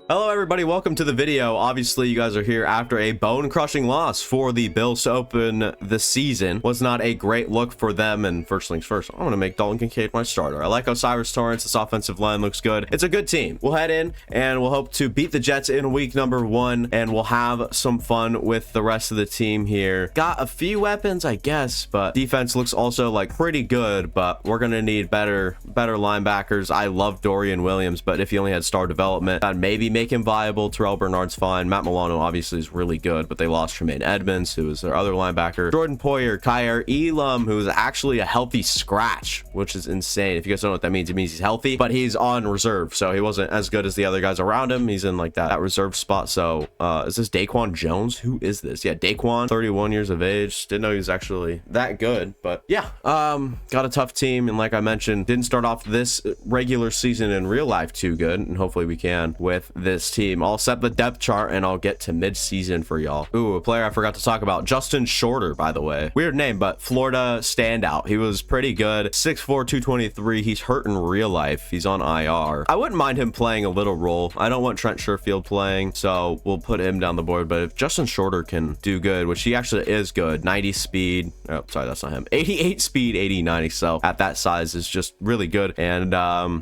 Hello everybody, welcome to the video. Obviously you guys are here after a bone-crushing loss for the Bills to open the season. Was not a great look for them, and first things first, I'm gonna make Dalton Kincaid my starter. I like Osiris Torrance. This offensive line looks good. It's a good team. We'll head in and we'll hope to beat the Jets in week number 1, and we'll have some fun with the rest of the team here. Got a few weapons, I guess, but defense looks also like pretty good, but we're gonna need better linebackers. I love Dorian Williams, but if he only had star development, that'd maybe make him viable. Terrell Bernard's fine. Matt Milano obviously is really good, but they lost Tremaine Edmonds, who is their other linebacker. Jordan Poyer, Kyer Elam, who is actually a healthy scratch, which is insane. If you guys don't know what that means, it means he's healthy, but he's on reserve, so he wasn't as good as the other guys around him. He's in like that reserve spot. So is this Daquan Jones? Who is this? Yeah, Daquan, 31 years of age. Didn't know he was actually that good, but yeah, got a tough team, and like I mentioned, didn't start off this regular season in real life too good, and hopefully we can with this team. I'll set the depth chart and I'll get to mid-season for y'all. Ooh, a player I forgot to talk about, Justin Shorter, by the way. Weird name, but Florida standout. He was pretty good. 6'4", 223. He's hurt in real life. He's on IR. I wouldn't mind him playing a little role. I don't want Trent Sherfield playing, so we'll put him down the board. But if Justin Shorter can do good, which he actually is good, 90 speed. Oh, sorry, that's not him. 88 speed, 80-90. So at that size is just really good. And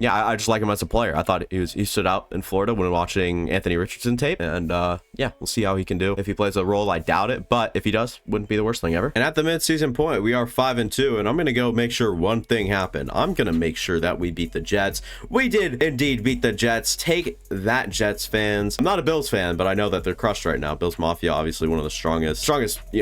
yeah, I just like him as a player. I thought he stood out in Florida when watching Anthony Richardson tape, and yeah, we'll see how he can do. If he plays a role, I doubt it, but if he does, wouldn't be the worst thing ever. And at the mid-season point, we are 5-2, and I'm gonna go make sure one thing happened. I'm gonna make sure that we beat the Jets. We did indeed beat the Jets. Take that, Jets fans. I'm not a Bills fan, but I know that they're crushed right now. Bills Mafia, obviously one of the strongest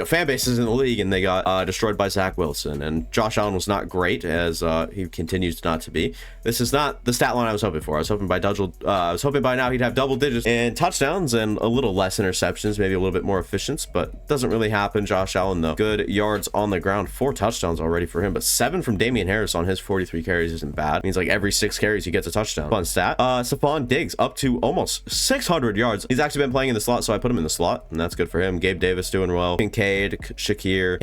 fan bases in the league, and they got destroyed by Zach Wilson, and Josh Allen was not great, as he continues not to be. This is not the stat line I was hoping for. I was hoping by now he'd have double digits and touchdowns and a little less interceptions, maybe a little bit more efficient, but doesn't really happen. Josh Allen, though, good yards on the ground, 4 touchdowns already for him, but 7 from Damian Harris on his 43 carries isn't bad. It means like every 6 carries he gets a touchdown. Fun stat. Stephon Diggs up to almost 600 yards. He's actually been playing in the slot, so I put him in the slot, and that's good for him. Gabe Davis doing well. Kincaid, Shakir.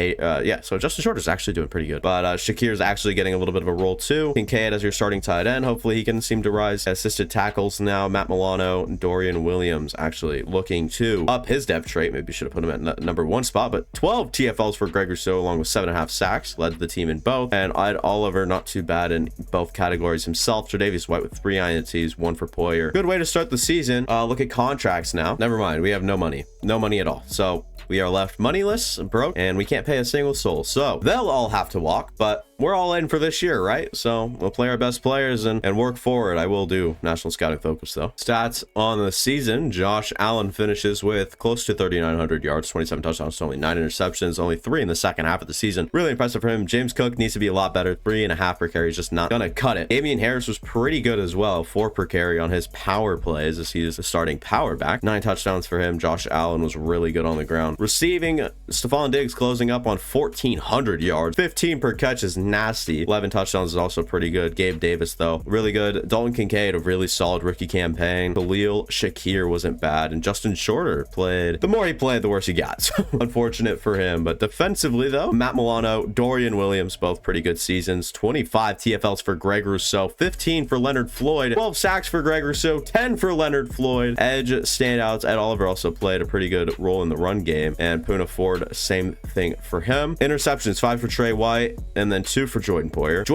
Yeah, so Justin Shorter's actually doing pretty good, but Shakir's actually getting a little bit of a role too. Kincaid as your starting tight end. Hopefully he can seem to rise. Assisted tackles now, Matt Milano, Dorian Williams actually looking to up his depth trait. Maybe should have put him at number 1 spot, but 12 TFLs for Greg Rousseau, along with 7.5 sacks, led the team in both. And Ide Oliver, not too bad in both categories himself. Tre'Davious White with 3 INTs, 1 for Poyer. Good way to start the season. Look at contracts now. Never mind, we have no money at all, so we are left moneyless, broke, and we can't pay a single soul. So they'll all have to walk, but we're all in for this year, right? So we'll play our best players and work forward. I will do national scouting focus though. Stats on the season: Josh Allen finishes with close to 3,900 yards, 27 touchdowns, only 9 interceptions, only 3 in the second half of the season. Really impressive for him. James Cook needs to be a lot better. 3.5 per carry is just not gonna cut it. Damian Harris was pretty good as well, 4 per carry on his power plays, as he is the starting power back. 9 touchdowns for him. Josh Allen was really good on the ground. Receiving, Stephon Diggs closing up on 1,400 yards, 15 per catch is nasty. 11 touchdowns is also pretty good. Gabe Davis, though, really good. Dalton Kincaid, a really solid rookie campaign. Khalil Shakir wasn't bad, and Justin Shorter played. The more he played, the worse he got. So unfortunate for him. But defensively, though, Matt Milano, Dorian Williams, both pretty good seasons. 25 TFLs for Greg Rousseau, 15 for Leonard Floyd, 12 sacks for Greg Rousseau, 10 for Leonard Floyd. Edge standouts, Ed Oliver also played a pretty good role in the run game, and Poona Ford, same thing for him. Interceptions, 5 for Trey White, and then 2 for Jordan Poyer.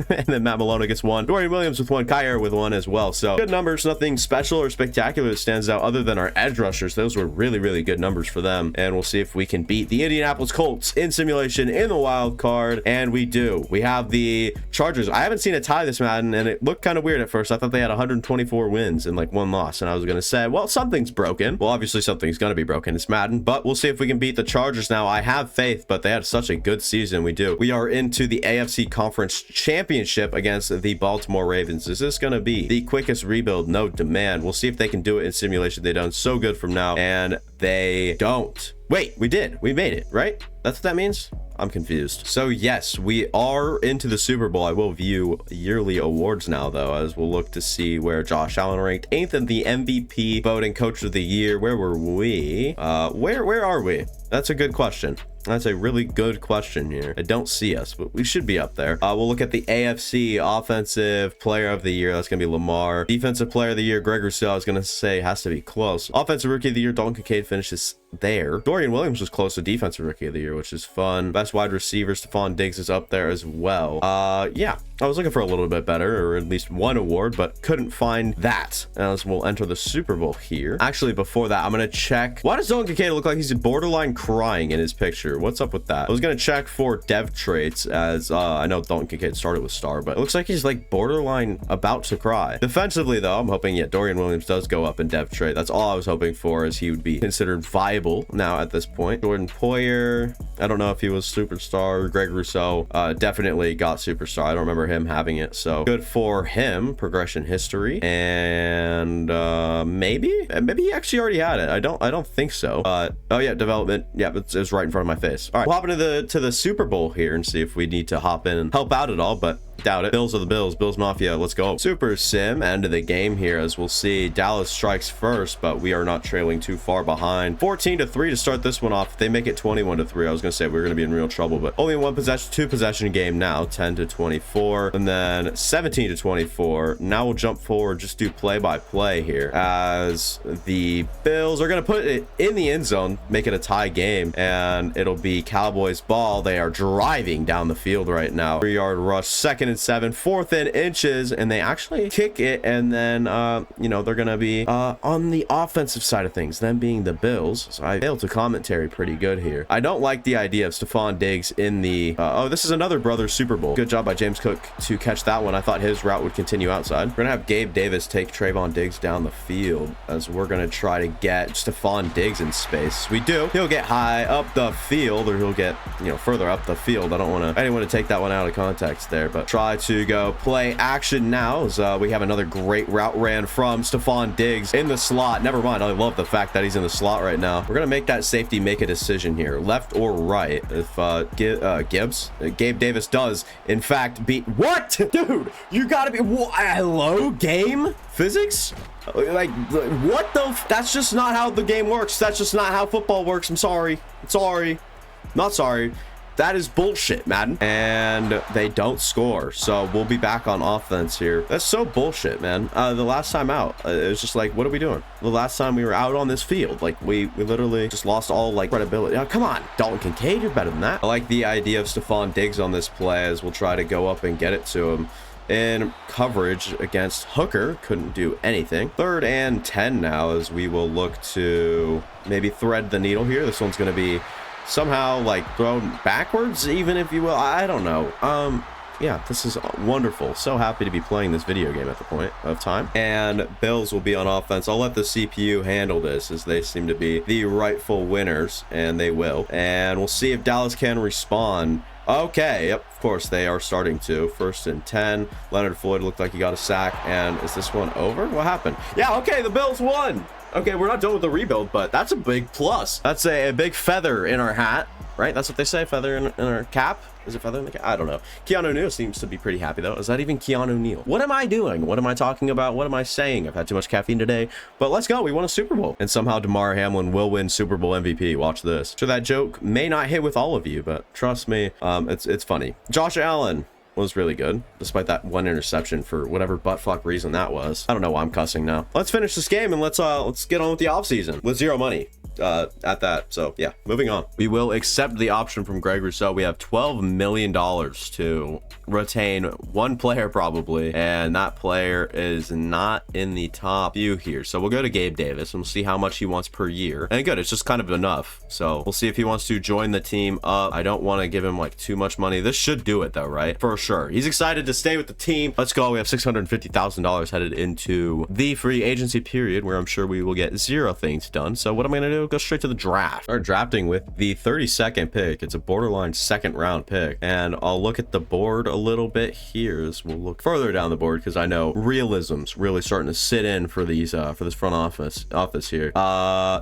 And then Matt Milano gets 1. Dorian Williams with 1. Kyer with 1 as well. So good numbers, nothing special or spectacular that stands out other than our edge rushers. Those were really, really good numbers for them. And we'll see if we can beat the Indianapolis Colts in simulation in the wild card. And we do. We have the Chargers. I haven't seen a tie this Madden, and it looked kind of weird at first. I thought they had 124 wins and like 1 loss. And I was going to say, well, something's broken. Well, obviously something's going to be broken. It's Madden, but we'll see if we can beat the Chargers now. I have faith, but they had such a good season. We do. We are into the AFC Conference Championship against the Baltimore Ravens. Is this going to be the quickest rebuild? No demand. We'll see if they can do it in simulation. They've done so good from now, and they don't. Wait, we did. We made it, right? That's what that means? I'm confused. So yes, we are into the Super Bowl. I will view yearly awards now, though, as we'll look to see where Josh Allen ranked 8th in the MVP voting, Coach of the Year. Where were we? Where are we? That's a good question. That's a really good question here. I don't see us, but we should be up there. We'll look at the AFC Offensive Player of the Year. That's going to be Lamar. Defensive Player of the Year, Greg Rousseau, I was going to say has to be close. Offensive Rookie of the Year, Dalton Kincaid finishes there. Dorian Williams was close to Defensive Rookie of the Year, which is fun. Best wide receiver, Stephon Diggs is up there as well. Yeah, I was looking for a little bit better, or at least one award, but couldn't find that. As we'll enter the Super Bowl here. Actually, before that, I'm going to check. Why does Dalton Kincaid look like he's borderline crying in his picture? What's up with that? I was going to check for dev traits, as I know Dalton Kincaid started with star, but it looks like he's like borderline about to cry. Defensively, though, I'm hoping, yeah, Dorian Williams does go up in dev trait. That's all I was hoping for, as he would be considered viable now at this point. Jordan Poyer, I don't know if he was superstar. Greg Rousseau definitely got superstar. I don't remember him having it, so good for him. Progression history, and maybe he actually already had it. I don't think so. Oh yeah, development. Yeah, it's right in front of my face. All right, we'll hop into the Super Bowl here and see if we need to hop in and help out at all, but doubt it. Bills are the Bills. Bills Mafia. Let's go. Super Sim, end of the game here, as we'll see Dallas strikes first, but we are not trailing too far behind. 14-3 to start this one off. If they make it 21-3, I was gonna say we were gonna be in real trouble, but only one possession, two possession game now. 10-24, and then 17-24. Now we'll jump forward, just do play-by-play here, as the Bills are gonna put it in the end zone, make it a tie game, and it'll be Cowboys ball. They are driving down the field right now. 3-yard rush, 2nd and 7, 4th and inches, and they actually kick it, and then you know, they're gonna be on the offensive side of things, them being the Bills. So I failed to commentary pretty good here. I don't like the idea of Stephon Diggs in the oh, this is another Brothers Super Bowl. Good job by James Cook to catch that one. I thought his route would continue outside. We're gonna have Gabe Davis take Trayvon Diggs down the field, as we're gonna try to get Stephon Diggs in space. We do. He'll get high up the field, or he'll get, you know, further up the field. I didn't want to take that one out of context there, but try to go play action now, as we have another great route ran from Stephon Diggs in the slot. Never mind, I love the fact that he's in the slot right now. We're gonna make that safety make a decision here, left or right. If Gabe Davis does in fact beat, what, dude, you gotta be, hello, game physics, like, what the that's just not how the game works. That's just not how football works. I'm sorry, not sorry. That is bullshit, Madden. And they don't score, so we'll be back on offense here. That's so bullshit, man. The last time out, it was just like, what are we doing? The last time we were out on this field, like, we literally just lost all, like, credibility. Come on, Dalton Kincaid, you're better than that. I like the idea of Stephon Diggs on this play, as we'll try to go up and get it to him. In coverage against Hooker, couldn't do anything. 3rd and 10 now, as we will look to maybe thread the needle here. This one's going to be somehow like thrown backwards, even, if you will. I don't know. Yeah, this is wonderful. So happy to be playing this video game at the point of time. And Bills will be on offense. I'll let the CPU handle this, as they seem to be the rightful winners, and they will. And we'll see if Dallas can respond. Okay, yep, of course they are starting to. 1st and 10. Leonard Floyd looked like he got a sack. And is this one over? What happened? Yeah, okay, the Bills won. Okay, we're not done with the rebuild, but that's a big plus. That's a big feather in our hat, right? That's what they say, feather in our cap. Is it feather in the cap? I don't know. Keanu Neal seems to be pretty happy, though. Is that even Keanu Neal? What am I doing? What am I talking about? What am I saying? I've had too much caffeine today, but let's go. We won a Super Bowl. And somehow DeMar Hamlin will win Super Bowl MVP. Watch this. So that joke may not hit with all of you, but trust me, it's funny. Josh Allen was really good, despite that one interception for whatever buttfuck reason that was. I don't know why I'm cussing now. Let's finish this game, and let's get on with the offseason with zero money at that. So yeah, moving on. We will accept the option from Greg Rousseau. We have $12 million to retain one player probably, and that player is not in the top few here. So we'll go to Gabe Davis and we'll see how much he wants per year. And good, it's just kind of enough. So we'll see if he wants to join the team up. I don't want to give him like too much money. This should do it though, right? For sure. He's excited to stay with the team. Let's go. We have $650,000 headed into the free agency period, where I'm sure we will get zero things done. So what am I going to do? Go straight to the draft. Start drafting with the 32nd pick. It's a borderline 2nd round pick. And I'll look at the board a little bit here as we'll look further down the board, because I know realism's really starting to sit in for these for this front office here.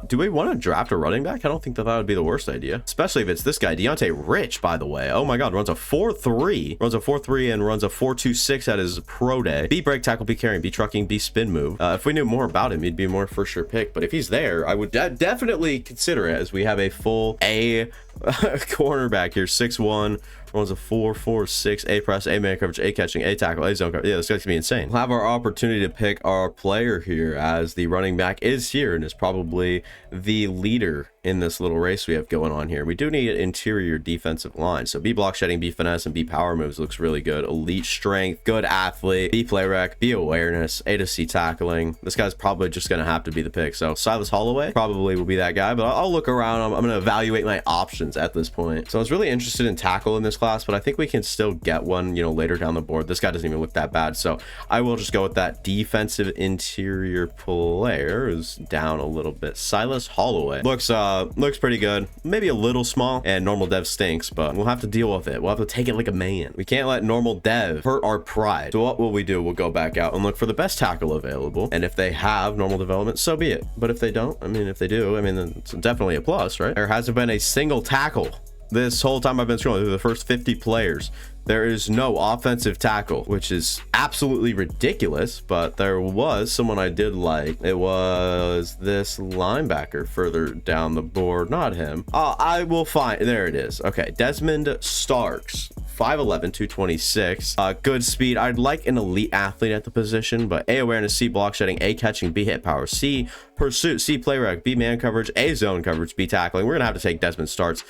Do we want to draft a running back? I don't think that would be the worst idea, especially if it's this guy, Deontay Rich, by the way. Oh my god, runs a 4.3 and runs a 4.26 at his pro day. B break, tackle, B carrying, B trucking, B spin move. If we knew more about him, he'd be more for sure pick, but if he's there, I would definitely definitely consider it, as we have a full A cornerback here, 6'1", runs a 4.46, A press, A man coverage, A catching, A tackle, A zone coverage. Yeah, this guy's gonna be insane. We'll have our opportunity to pick our player here, as the running back is here and is probably the leader in this little race we have going on here. We do need an interior defensive line, so B block shedding, B finesse, and B power moves looks really good. Elite strength, good athlete, B play rec, B awareness, A to C tackling. This guy's probably just gonna have to be the pick. So Silas Holloway probably will be that guy, but I'll look around. I'm gonna evaluate my options at this point. So I was really interested in tackle in this class, but I think we can still get one, you know, later down the board. This guy doesn't even look that bad, so I will just go with that. Defensive interior player is down a little bit. Silas Holloway looks pretty good, maybe a little small, and normal dev stinks, but we'll have to deal with it. We'll have to take it like a man. We can't let normal dev hurt our pride. So what will we do? We'll go back out and look for the best tackle available, and if they have normal development, so be it. But if they don't, I mean, if they do, I mean, then it's definitely a plus, right? There hasn't been a single tackle this whole time I've been scrolling through the first 50 players. There is no offensive tackle, which is absolutely ridiculous, but there was someone I did like. It was this linebacker further down the board. Not him. I will find. There it is. Okay, Desmond Starks. 5'11", 226. Good speed. I'd like an elite athlete at the position, but A awareness, C block shedding, A catching, B hit power, C pursuit, C play rec, B man coverage, A zone coverage, B tackling. We're gonna have to take Desmond Starks.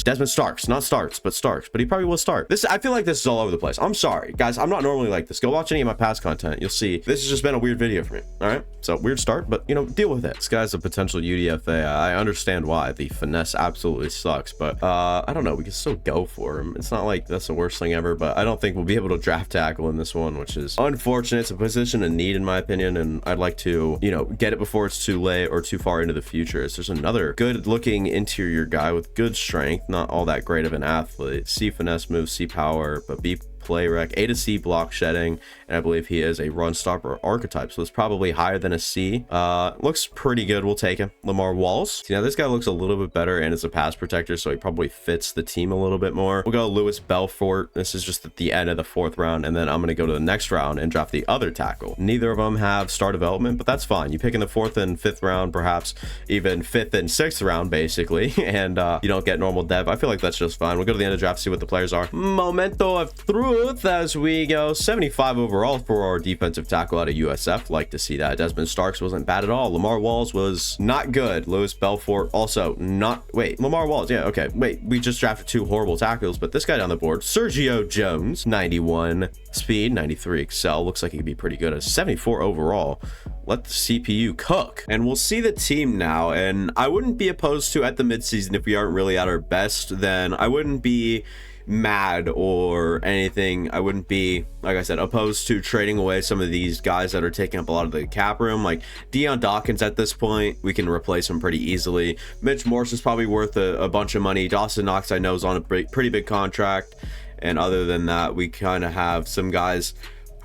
Desmond Starks, not Starks, but Starks. But he probably will start. I feel like this is all over the place. I'm sorry, guys. I'm not normally like this. Go watch any of my past content. You'll see this has just been a weird video for me. All right, so weird start, but you know, deal with it. This guy's a potential UDFA. I understand why. The finesse absolutely sucks, but I don't know. We can still go for him. It's not like that's the worst thing ever, but I don't think we'll be able to draft tackle in this one, which is unfortunate. It's a position in need in my opinion, and I'd like to, you know, get it before it's too late or too far into the future. There's another good looking interior guy with good strength, not all that great of an athlete. C finesse move, C power, but B play rec, A to C block shedding, and I believe he is a run stopper archetype, so it's probably higher than a C. Looks pretty good. We'll take him. Lamar Walls. See, now this guy looks a little bit better and is a pass protector, so he probably fits the team a little bit more. We'll go Lewis Belfort. This is just at the end of the 4th round, and then I'm going to go to the next round and draft the other tackle. Neither of them have star development, but that's fine. You pick in the 4th and 5th round, perhaps even 5th and 6th round, basically, and you don't get normal dev. I feel like that's just fine. We'll go to the end of the draft, see what the players are. Momento of truth as we go. 75 overall for our defensive tackle out of USF. Like to see that. Desmond Starks wasn't bad at all. Lamar Walls was not good. Lewis Belfort also not. Wait, Lamar Walls. Yeah, okay. Wait, we just drafted 2 horrible tackles, but this guy down the board, Sergio Jones, 91 speed, 93 excel. Looks like he could be pretty good. A 74 overall. Let the CPU cook. And we'll see the team now, and I wouldn't be opposed to at the midseason if we aren't really at our best. Then I wouldn't be mad or anything. I wouldn't be, like I said, opposed to trading away some of these guys that are taking up a lot of the cap room. Like Deion Dawkins at this point, we can replace him pretty easily. Mitch Morse is probably worth a bunch of money. Dawson Knox I know is on a pretty big contract, and other than that, we kind of have some guys,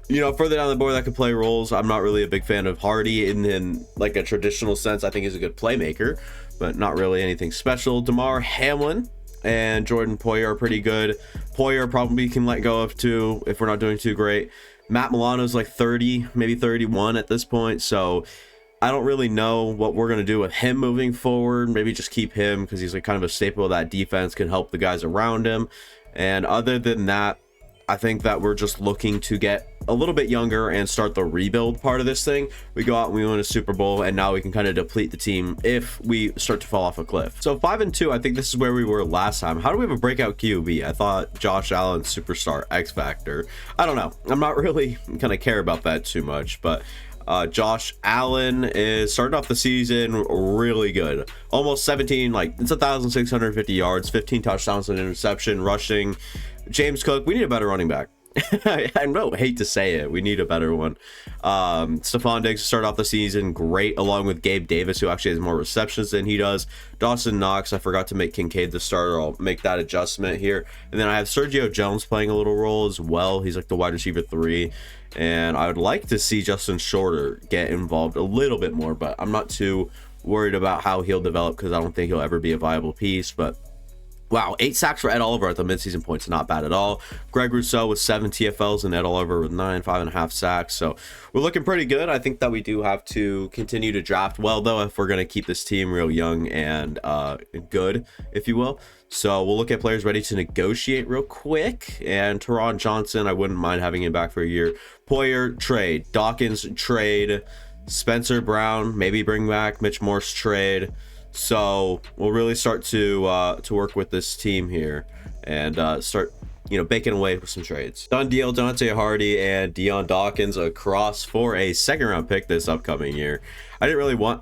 you know, further down the board that could play roles. I'm not really a big fan of Hardy in like a traditional sense. I think he's a good playmaker, but not really anything special. Damar Hamlin and Jordan Poyer are pretty good. Poyer probably can let go of too if we're not doing too great. Matt Milano's like 30, maybe 31 at this point, so I don't really know what we're going to do with him moving forward. Maybe just keep him because he's like kind of a staple of that defense, can help the guys around him. And other than that, I think that we're just looking to get a little bit younger and start the rebuild part of this thing. We go out and we win a Super Bowl, and now we can kind of deplete the team if we start to fall off a cliff. So 5-2, I think this is where we were last time. How do we have a breakout QB? I thought Josh Allen, superstar, X Factor. I don't know. I'm not really gonna care about that too much, but Josh Allen is starting off the season really good. Almost 17, like it's 1,650 yards, 15 touchdowns and interception, rushing. James Cook, we need a better running back. I don't hate to say it, we need a better one. Stephon Diggs start off the season great, along with Gabe Davis, who actually has more receptions than he does. Dawson Knox, I forgot to make Kincaid the starter. I'll make that adjustment here. And then I have Sergio Jones playing a little role as well. He's like the wide receiver 3. And I would like to see Justin Shorter get involved a little bit more, but I'm not too worried about how he'll develop because I don't think he'll ever be a viable piece. But Wow, 8 sacks for Ed Oliver at the midseason points, not bad at all. Greg Rousseau with 7 TFLs and Ed Oliver with 9, 5.5 sacks. So we're looking pretty good. I think that we do have to continue to draft well, though, if we're going to keep this team real young and good, if you will. So we'll look at players ready to negotiate real quick. And Teron Johnson, I wouldn't mind having him back for a year. Poyer, trade. Dawkins, trade. Spencer Brown, maybe bring back. Mitch Morse, trade. So we'll really start to work with this team here and start, baking away with some trades. Done deal, Dante Hardy and Dion Dawkins across for a second-round pick this upcoming year. I didn't really want,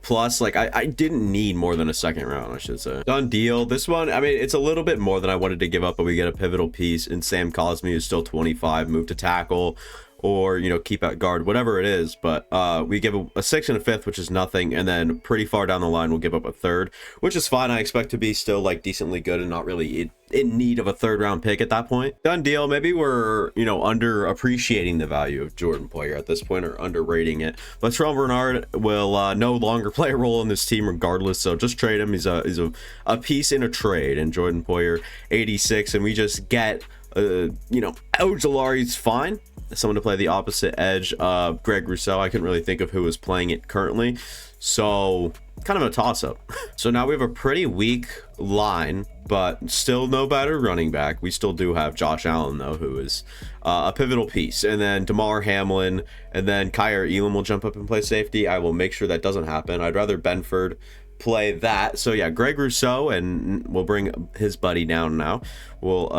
plus, like, I didn't need more than a second round, I should say. Done deal. This one, I mean, it's a little bit more than I wanted to give up, but we get a pivotal piece in Sam Cosme, who's still 25, move to tackle, or keep at guard, whatever it is. But we give a 6th and a 5th, which is nothing, and then pretty far down the line we'll give up a 3rd, which is fine. I expect to be still like decently good and not really in need of a 3rd round pick at that point. Done deal. Maybe we're under appreciating the value of Jordan Poyer at this point, or underrating it, but Terrell Bernard will no longer play a role in this team regardless, so just trade him. He's a piece in a trade. And Jordan Poyer 86, and we just get Ojulari's fine, someone to play the opposite edge of Greg Rousseau. I couldn't really think of who was playing it currently, so kind of a toss-up. So now we have a pretty weak line, but still no better running back. We still do have Josh Allen, though, who is a pivotal piece, and then Damar Hamlin, and then Kyer Elam will jump up and play safety. I will make sure that doesn't happen. I'd rather Benford play that. So yeah, Greg Rousseau, and we'll bring his buddy down now. We'll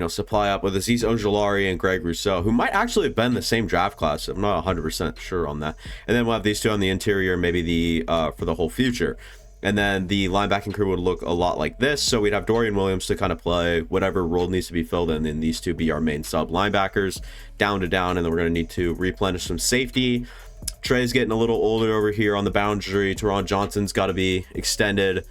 supply up with Azeez Ojulari and Greg Rousseau, who might actually have been the same draft class. I'm not 100% sure on that. And then we'll have these two on the interior, maybe the for the whole future. And then the linebacking crew would look a lot like this. So we'd have Dorian Williams to kind of play whatever role needs to be filled, and then these two be our main sub linebackers, down to down. And then we're going to need to replenish some safety. Trey's getting a little older over here on the boundary. Teron Johnson's got to be extended.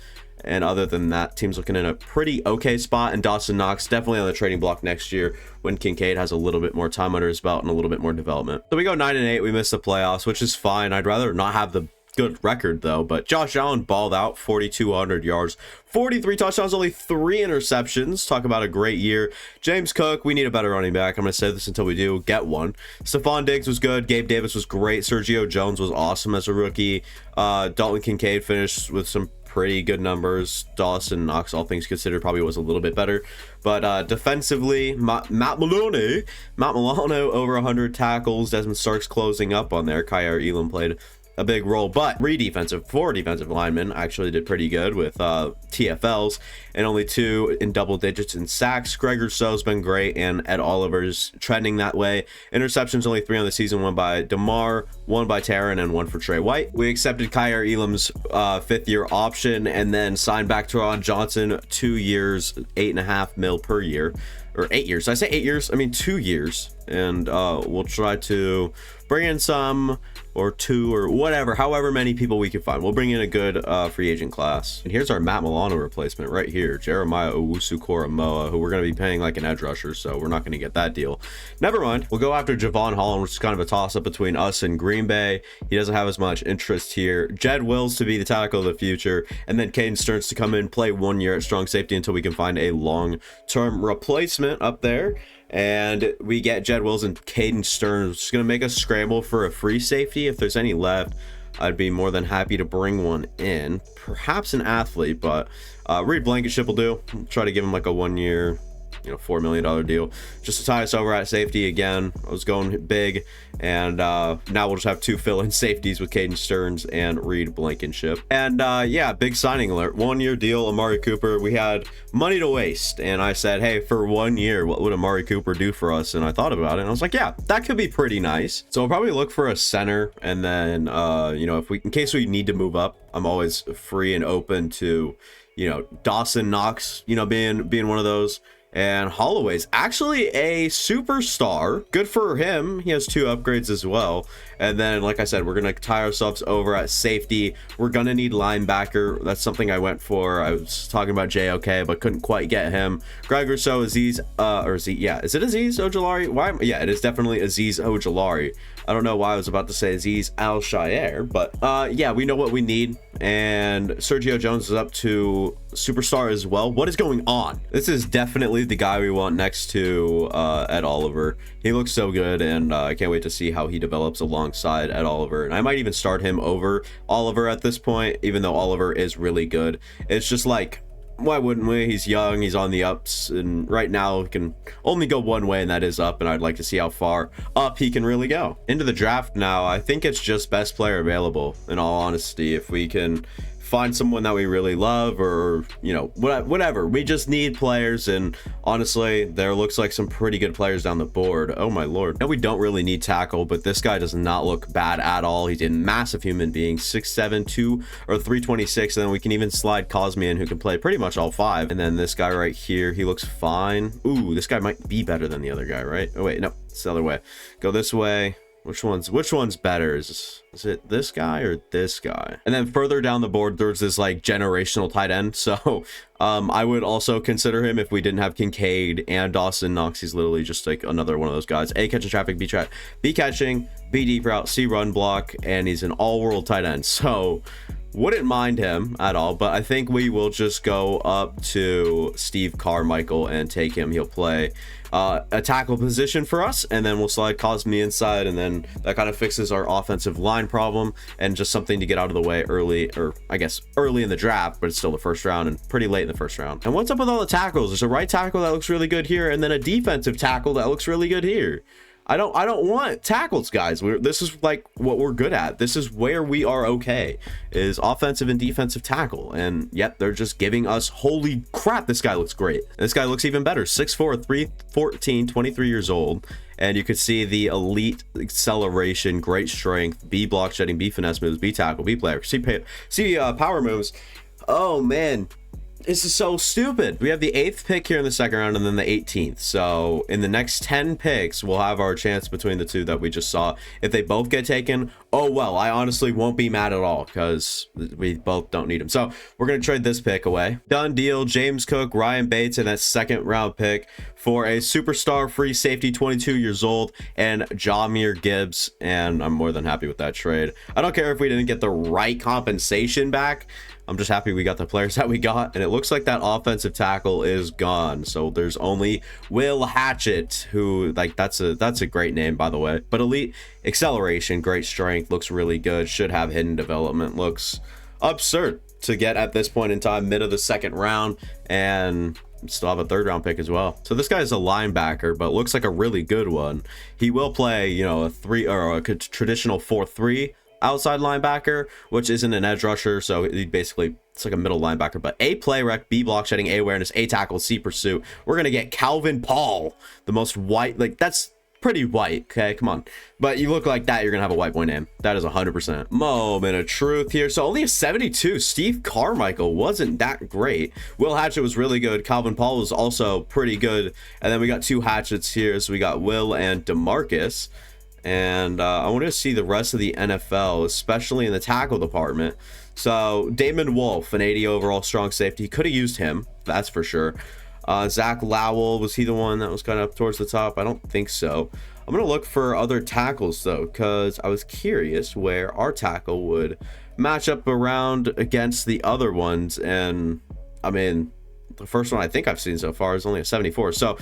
And other than that, team's looking in a pretty okay spot. And Dawson Knox definitely on the trading block next year when Kincaid has a little bit more time under his belt and a little bit more development. So we go 9-8. We miss the playoffs, which is fine. I'd rather not have the good record, though. But Josh Allen balled out, 4,200 yards, 43 touchdowns, only 3 interceptions. Talk about a great year. James Cook, we need a better running back. I'm going to say this until we do get one. Stephon Diggs was good. Gabe Davis was great. Sergio Jones was awesome as a rookie. Dalton Kincaid finished with some pretty good numbers. Dawson Knox, all things considered, probably was a little bit better. But defensively, Matt Milano over 100 tackles. Desmond Starks closing up on there. Kyer Elam played a big role, but 4 defensive linemen actually did pretty good with TFLs, and only 2 in double digits in sacks. Greg Rousseau's been great, and Ed Oliver's trending that way. Interceptions, only 3 on the season, 1 by DeMar, 1 by Taryn, and 1 for Trey White. We accepted Kyer Elam's 5th-year option, and then signed back Teron Johnson, 2 years, $8.5 million per year. Or 8 years. Did I say 8 years? I mean 2 years. And we'll try to bring in some, or 2, or whatever, however many people we can find. We'll bring in a good free agent class. And here's our Matt Milano replacement right here, Jeremiah Owusu-Koramoah, who we're going to be paying like an edge rusher, so we're not going to get that deal. Never mind. We'll go after Javon Holland, which is kind of a toss-up between us and Green Bay. He doesn't have as much interest here. Jed Wills to be the tackle of the future, and then Caden Stearns to come in, play 1 year at strong safety until we can find a long-term replacement up there. And we get Jed Wills and Caden Stearns, which is going to make us scramble for a free safety. If there's any left, I'd be more than happy to bring one in. Perhaps an athlete, but Reed Blankenship will do. Try to give him like a 1 year, $4 million deal just to tie us over at safety again. I was going big, and now we'll just have 2 fill-in safeties with Caden Stearns and Reed Blankenship. And yeah, big signing alert. 1 year deal, Amari Cooper. We had money to waste, and I said, hey, for 1 year, what would Amari Cooper do for us? And I thought about it, and I was like, yeah, that could be pretty nice. So I'll probably look for a center, and then if we, in case we need to move up, I'm always free and open to Dawson Knox being one of those. And Holloway's actually a superstar. Good for him. He has 2 upgrades as well. And then, like I said, we're going to tie ourselves over at safety. We're going to need linebacker. That's something I went for. I was talking about JOK, but couldn't quite get him. Greg Rousseau, Azeez, is it Azeez Ojulari? Yeah, it is definitely Azeez Ojulari. I don't know why I was about to say Aziz Al-Shaair, but yeah, we know what we need. And Sergio Jones is up to superstar as well. What is going on? This is definitely the guy we want next to Ed Oliver. He looks so good, and I can't wait to see how he develops alongside Ed Oliver. And I might even start him over Oliver at this point, even though Oliver is really good. It's just like, why wouldn't we? He's young, he's on the ups, and right now he can only go one way, and that is up, and I'd like to see how far up he can really go. Into the draft now, I think it's just best player available, in all honesty. If we can find someone that we really love, or you know, whatever, we just need players, and honestly there looks like some pretty good players down the board. Oh my lord. No, we don't really need tackle, but this guy does not look bad at all. He's a massive human being, 6'7", 326, and then we can even slide Cosme in, who can play pretty much all five. And then this guy right here, he looks fine. Ooh, this guy might be better than the other guy, right? Oh wait, no, it's the other way. Go this way. Which one's better? Is it this guy or this guy? And then further down the board, there's this like generational tight end. So I would also consider him if we didn't have Kincaid and Dawson Knox. He's literally just like another one of those guys. A, catching traffic, B catching, B deep route, C run block, and he's an all-world tight end. So wouldn't mind him at all, but I think we will just go up to Steve Carmichael and take him. He'll play a tackle position for us, and then we'll slide Cosme inside, and then that kind of fixes our offensive line problem, and just something to get out of the way early, or I guess early in the draft, but it's still the first round and pretty late in the first round. And what's up with all the tackles? There's a right tackle that looks really good here, and then a defensive tackle that looks really good here. I don't want tackles, guys. This is like what we're good at. This is where we are okay, is offensive and defensive tackle. And yet they're just giving us, holy crap, this guy looks great. This guy looks even better. 6'4", 314, 23 years old. And you could see the elite acceleration, great strength, B block shedding, B finesse moves, B tackle, B player, C power moves. Oh man, this is so stupid. We have the 8th pick here in the second round, and then the 18th. So in the next 10 picks, we'll have our chance between the two that we just saw. If they both get taken, oh well, I honestly won't be mad at all, because we both don't need them. So we're going to trade this pick away. Done deal. James Cook, Ryan Bates, and that second round pick for a superstar free safety, 22 years old, and Jahmyr Gibbs. And I'm more than happy with that trade. I don't care if we didn't get the right compensation back. I'm just happy we got the players that we got, and it looks like that offensive tackle is gone. So there's only Will Hatchett, who, like, that's a great name, by the way. But elite acceleration, great strength, looks really good, should have hidden development, looks absurd to get at this point in time, mid of the second round, and still have a third round pick as well. So this guy is a linebacker, but looks like a really good one. He will play, you know, a traditional 4-3 outside linebacker, which isn't an edge rusher, so he basically, it's like a middle linebacker. But A play rec, B block shedding, A awareness, A tackle, C pursuit. We're gonna get Calvin Paul, the most white, like, that's pretty white, okay, come on. But you look like that, you're gonna have a white boy name. That is 100%. Moment of truth here. So only a 72. Steve Carmichael wasn't that great. Will Hatchett was really good. Calvin Paul was also pretty good. And then we got two Hatchets here. So we got Will and DeMarcus. And I want to see the rest of the NFL, especially in the tackle department. So Damon Wolf, an 80 overall strong safety. Could have used him, that's for sure. Zach Lowell, was he the one that was kind of up towards the top? I don't think so. I'm going to look for other tackles, though, because I was curious where our tackle would match up around against the other ones. And, I mean, the first one I think I've seen so far is only a 74. So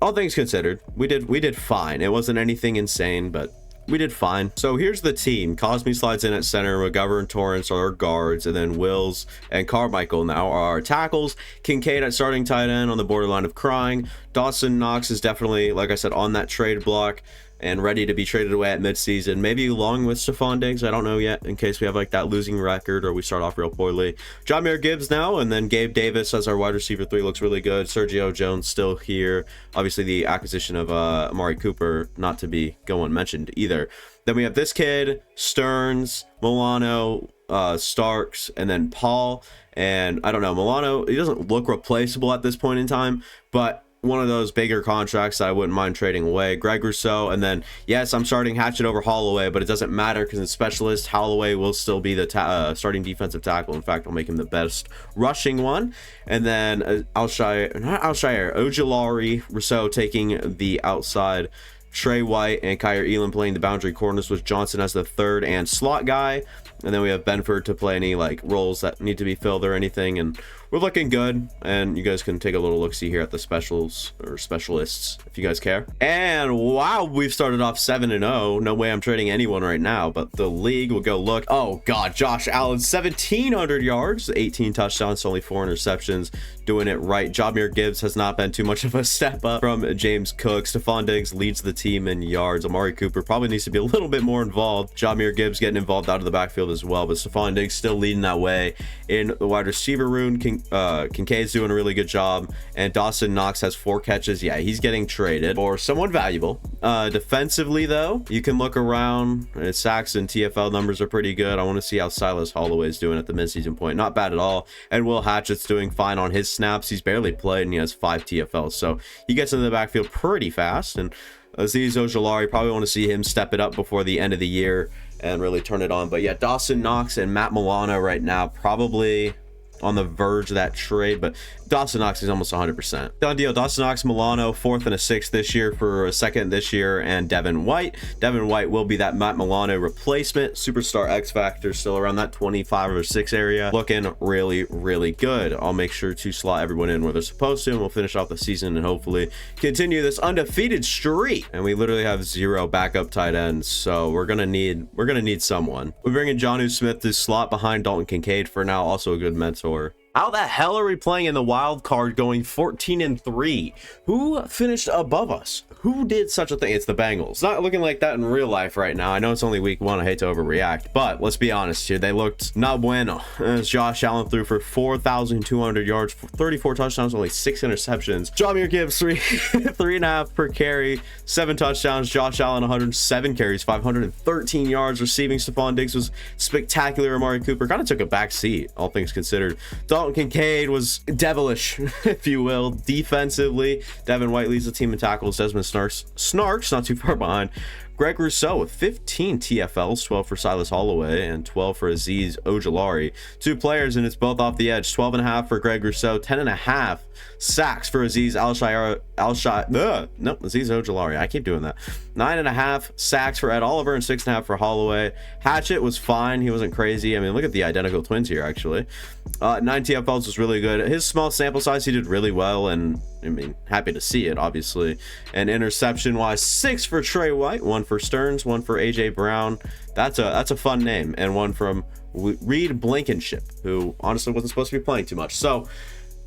all things considered, we did fine. It wasn't anything insane, but we did fine. So here's the team. Cosme slides in at center, McGovern and Torrance are our guards, and then Wills and Carmichael now are our tackles. Kincaid at starting tight end on the borderline of crying. Dawson Knox is definitely, like I said, on that trade block and ready to be traded away at midseason, maybe along with Stephon Diggs. I don't know yet, in case we have like that losing record or we start off real poorly. Jahmyr Gibbs now, and then Gabe Davis as our wide receiver 3 looks really good. Sergio Jones still here. Obviously the acquisition of Amari Cooper, not to be mentioned either. Then we have this kid, Stearns, Milano, Starks, and then Paul. And I don't know, Milano, he doesn't look replaceable at this point in time, but one of those bigger contracts that I wouldn't mind trading away. Greg Rousseau, and then yes, I'm starting Hatchett over Holloway, but it doesn't matter because in specialist, Holloway will still be the starting defensive tackle. In fact, I'll make him the best rushing one. And then Ojulari, Rousseau taking the outside Trey White and Kyer Elam playing the boundary corners with Johnson as the third and slot guy. And then we have Benford to play any like roles that need to be filled or anything. And we're looking good. And you guys can take a little look-see here at the specials or specialists if you guys care. And wow, we've started off 7-0. No way I'm trading anyone right now, but the league will go look. Oh God, Josh Allen, 1,700 yards, 18 touchdowns, only 4 interceptions. Doing it right. Jahmyr Gibbs has not been too much of a step up from James Cook. Stephon Diggs leads the team in yards. Amari Cooper probably needs to be a little bit more involved. Jahmyr Gibbs getting involved out of the backfield as well, but Stephon Diggs still leading that way in the wide receiver room. Kincaid's doing a really good job, and Dawson Knox has 4 catches. Yeah, he's getting traded for someone valuable. Defensively though, you can look around. Sacks and TFL numbers are pretty good. I want to see how Silas Holloway is doing at the midseason point. Not bad at all. And Will Hatchett's doing fine on his snaps. He's barely played and he has 5 TFLs, so he gets into the backfield pretty fast. And Azeez Ojulari, probably want to see him step it up before the end of the year and really turn it on. But yeah, Dawson Knox and Matt Milano right now probably on the verge of that trade, but Dawson Knox is almost 100%. Done deal. Dawson Knox, Milano, 4th and a 6th this year for a 2nd this year, and Devin White. Devin White will be that Matt Milano replacement. Superstar X Factor still around that 25 or 6 area. Looking really, really good. I'll make sure to slot everyone in where they're supposed to, and we'll finish off the season and hopefully continue this undefeated streak. And we literally have 0 backup tight ends, so we're gonna need someone. We're bringing Jonnu Smith to slot behind Dalton Kincaid for now, also a good mentor. How the hell are we playing in the wild card going 14-3? Who finished above us? Who did such a thing? It's the Bengals. Not looking like that in real life right now. I know it's only week 1. I hate to overreact, but let's be honest here. They looked not bueno. As Josh Allen threw for 4,200 yards, 34 touchdowns, only 6 interceptions. Jahmyr Gibbs, 3.5 per carry, 7 touchdowns. Josh Allen, 107 carries, 513 yards receiving. Stephon Diggs was spectacular. Amari Cooper kind of took a back seat, all things considered. Dalton Kincaid was devilish, if you will, defensively. Devin White leads the team in tackles. Desmond Snarks not too far behind. Greg Rousseau with 15 TFLs, 12 for Silas Holloway and 12 for Azeez Ojulari. 2 players, and it's both off the edge. 12.5 for Greg Rousseau, 10.5 sacks for Azeez Ojulari. I keep doing that. 9.5 sacks for Ed Oliver and 6.5 for Holloway. Hatchett was fine. He wasn't crazy. I mean, look at the identical twins here, actually. 9 TFLs was really good. His small sample size, he did really well, and I mean, happy to see it, obviously. And interception wise, 6 for Trey White, 1 for Stearns, 1 for AJ Brown. That's a fun name, and 1 from Reed Blankenship, who honestly wasn't supposed to be playing too much. So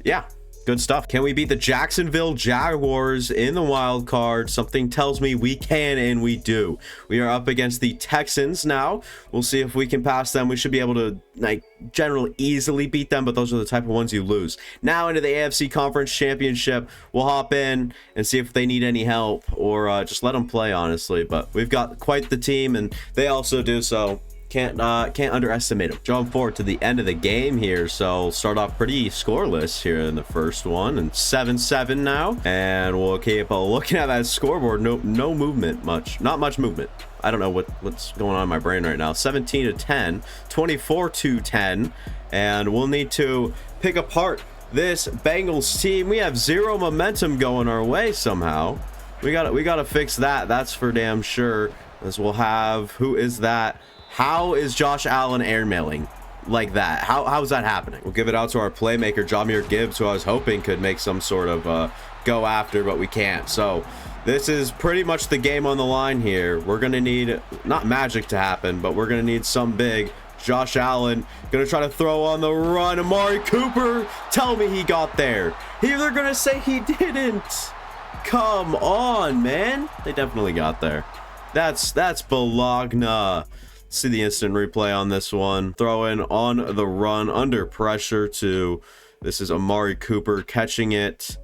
yeah, good stuff. Can we beat the Jacksonville Jaguars in the wild card? Something tells me we can, and we do. We are up against the Texans now. We'll see if we can pass them. We should be able to, like, generally easily beat them, but those are the type of ones you lose. Now into the AFC Conference Championship. We'll hop in and see if they need any help, or just let them play, honestly. But we've got quite the team, and they also do, so can't underestimate them. Jump forward to the end of the game here, so start off pretty scoreless here in the first one, and 7-7 now, and we'll keep looking at that scoreboard. No movement, not much movement. I don't know what's going on in my brain right now. 17-10, 24-10, and we'll need to pick apart this Bengals team. We have 0 momentum going our way somehow. We gotta fix that. That's for damn sure. As we'll have, who is that? How is Josh Allen airmailing like that? How is that happening? We'll give it out to our playmaker, Jahmyr Gibbs, who I was hoping could make some sort of go after, but we can't. So this is pretty much the game on the line here. We're going to need, not magic to happen, but we're going to need some big. Josh Allen going to try to throw on the run. Amari Cooper, tell me he got there. They're going to say he didn't. Come on, man. They definitely got there. That's Bologna. See the instant replay on this one. Throw in on the run under pressure to, this is Amari Cooper catching it.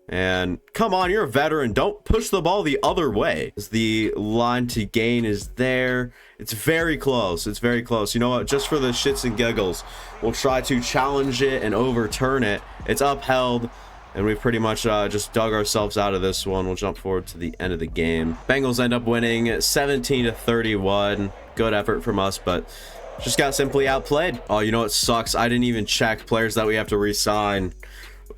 And come on, you're a veteran. Don't push the ball the other way. The line to gain is there. It's very close. It's very close. You know what? Just for the shits and giggles, we'll try to challenge it and overturn it. It's upheld. And we pretty much just dug ourselves out of this one. We'll jump forward to the end of the game. Bengals end up winning 17-31. Good effort from us, but just got simply outplayed. Oh, you know what sucks? I didn't even check players that we have to re-sign.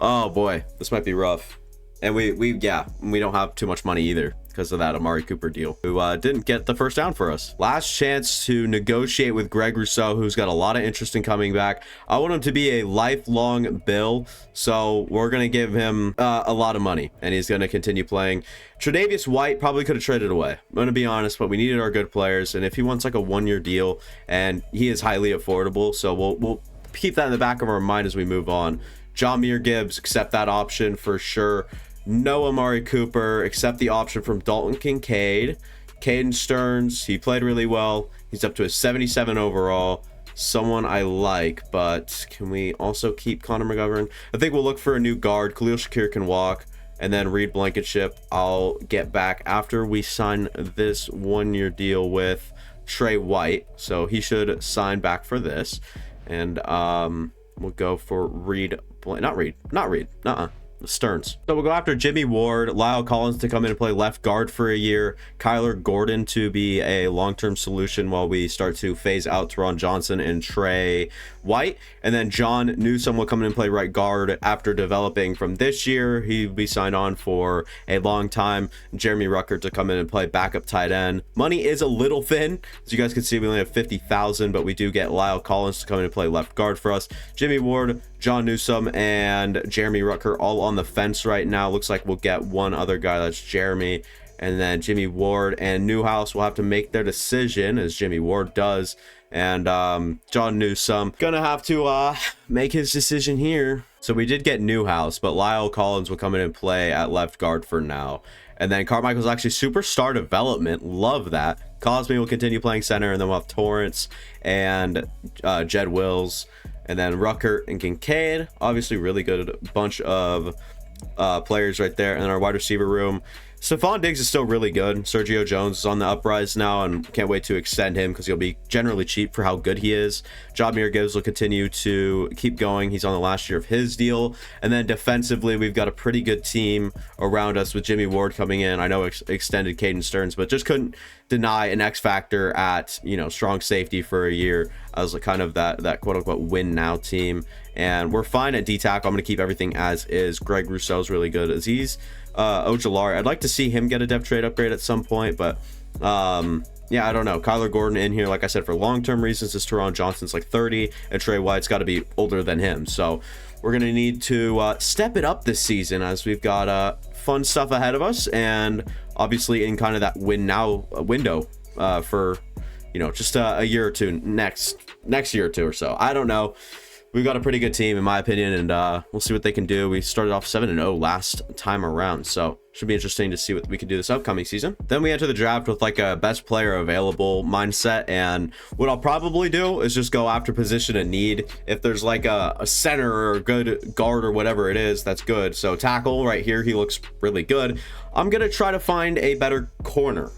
Oh boy, this might be rough. And we don't have too much money either. because of that Amari Cooper deal, who didn't get the first down for us. Last chance to negotiate with Greg Rousseau, who's got a lot of interest in coming back. I want him to be a lifelong Bill, so we're going to give him a lot of money, and he's going to continue playing. Tre'Davious White probably could have traded away, I'm going to be honest, but we needed our good players, and if he wants like a one-year deal, and he is highly affordable, so we'll keep that in the back of our mind as we move on. Jahmyr Gibbs, accept that option for sure. No Amari Cooper, accept the option from Dalton Kincaid. Caden Stearns, he played really well. He's up to a 77 overall. Someone I like, but can we also keep Connor McGovern? I think we'll look for a new guard. Khalil Shakir can walk. And then Reed Blankenship, I'll get back after we sign this one-year deal with Trey White. So he should sign back for this. And we'll go for Stearns. So we'll go after Jimmy Ward, Lyle Collins to come in and play left guard for a year, Kyler Gordon to be a long-term solution while we start to phase out Teron Johnson and Trey White, and then John Newsome will come in and play right guard after developing from this year. He'll be signed on for a long time. Jeremy Rucker to come in and play backup tight end. Money is a little thin, as you guys can see. We only have 50,000, but we do get Lyle Collins to come in and play left guard for us. Jimmy Ward, John Newsome, and Jeremy Rucker all on the fence right now. Looks like we'll get one other guy, that's Jeremy, and then Jimmy Ward and Newhouse will have to make their decision, as Jimmy Ward does. And John Newsome gonna have to make his decision here. So we did get Newhouse, but Lyle Collins will come in and play at left guard for now. And then Carmichael's actually superstar development. Love that. Cosme will continue playing center, and then we'll have Torrance and Jed Wills. And then Rucker and Kincaid, obviously really good bunch of players right there. And then our wide receiver room, Stephon Diggs is still really good. Sergio Jones is on the uprise now, and can't wait to extend him because he'll be generally cheap for how good he is. Jahmyr Gibbs will continue to keep going. He's on the last year of his deal. And then defensively, we've got a pretty good team around us with Jimmy Ward coming in. I know extended Caden Stearns, but just couldn't deny an X factor at, strong safety for a year as kind of that quote unquote win now team. And we're fine at D-tackle. I'm going to keep everything as is. Greg Rousseau's really good. Aziz Ojulari, I'd like to see him get a depth trade upgrade at some point, but yeah, I don't know. Kyler Gordon in here, like I said, for long-term reasons, is Teron Johnson's like 30, and Trey White's got to be older than him. So we're going to need to step it up this season, as we've got fun stuff ahead of us, and obviously in kind of that win now window for, just a year or two, next year or two or so. I don't know. We've got a pretty good team, in my opinion, and we'll see what they can do. We started off 7-0 last time around, so should be interesting to see what we can do this upcoming season. Then we enter the draft with like a best player available mindset, and what I'll probably do is just go after position of need. If there's like a center or a good guard or whatever it is, that's good. So tackle right here, he looks really good. I'm gonna try to find a better corner.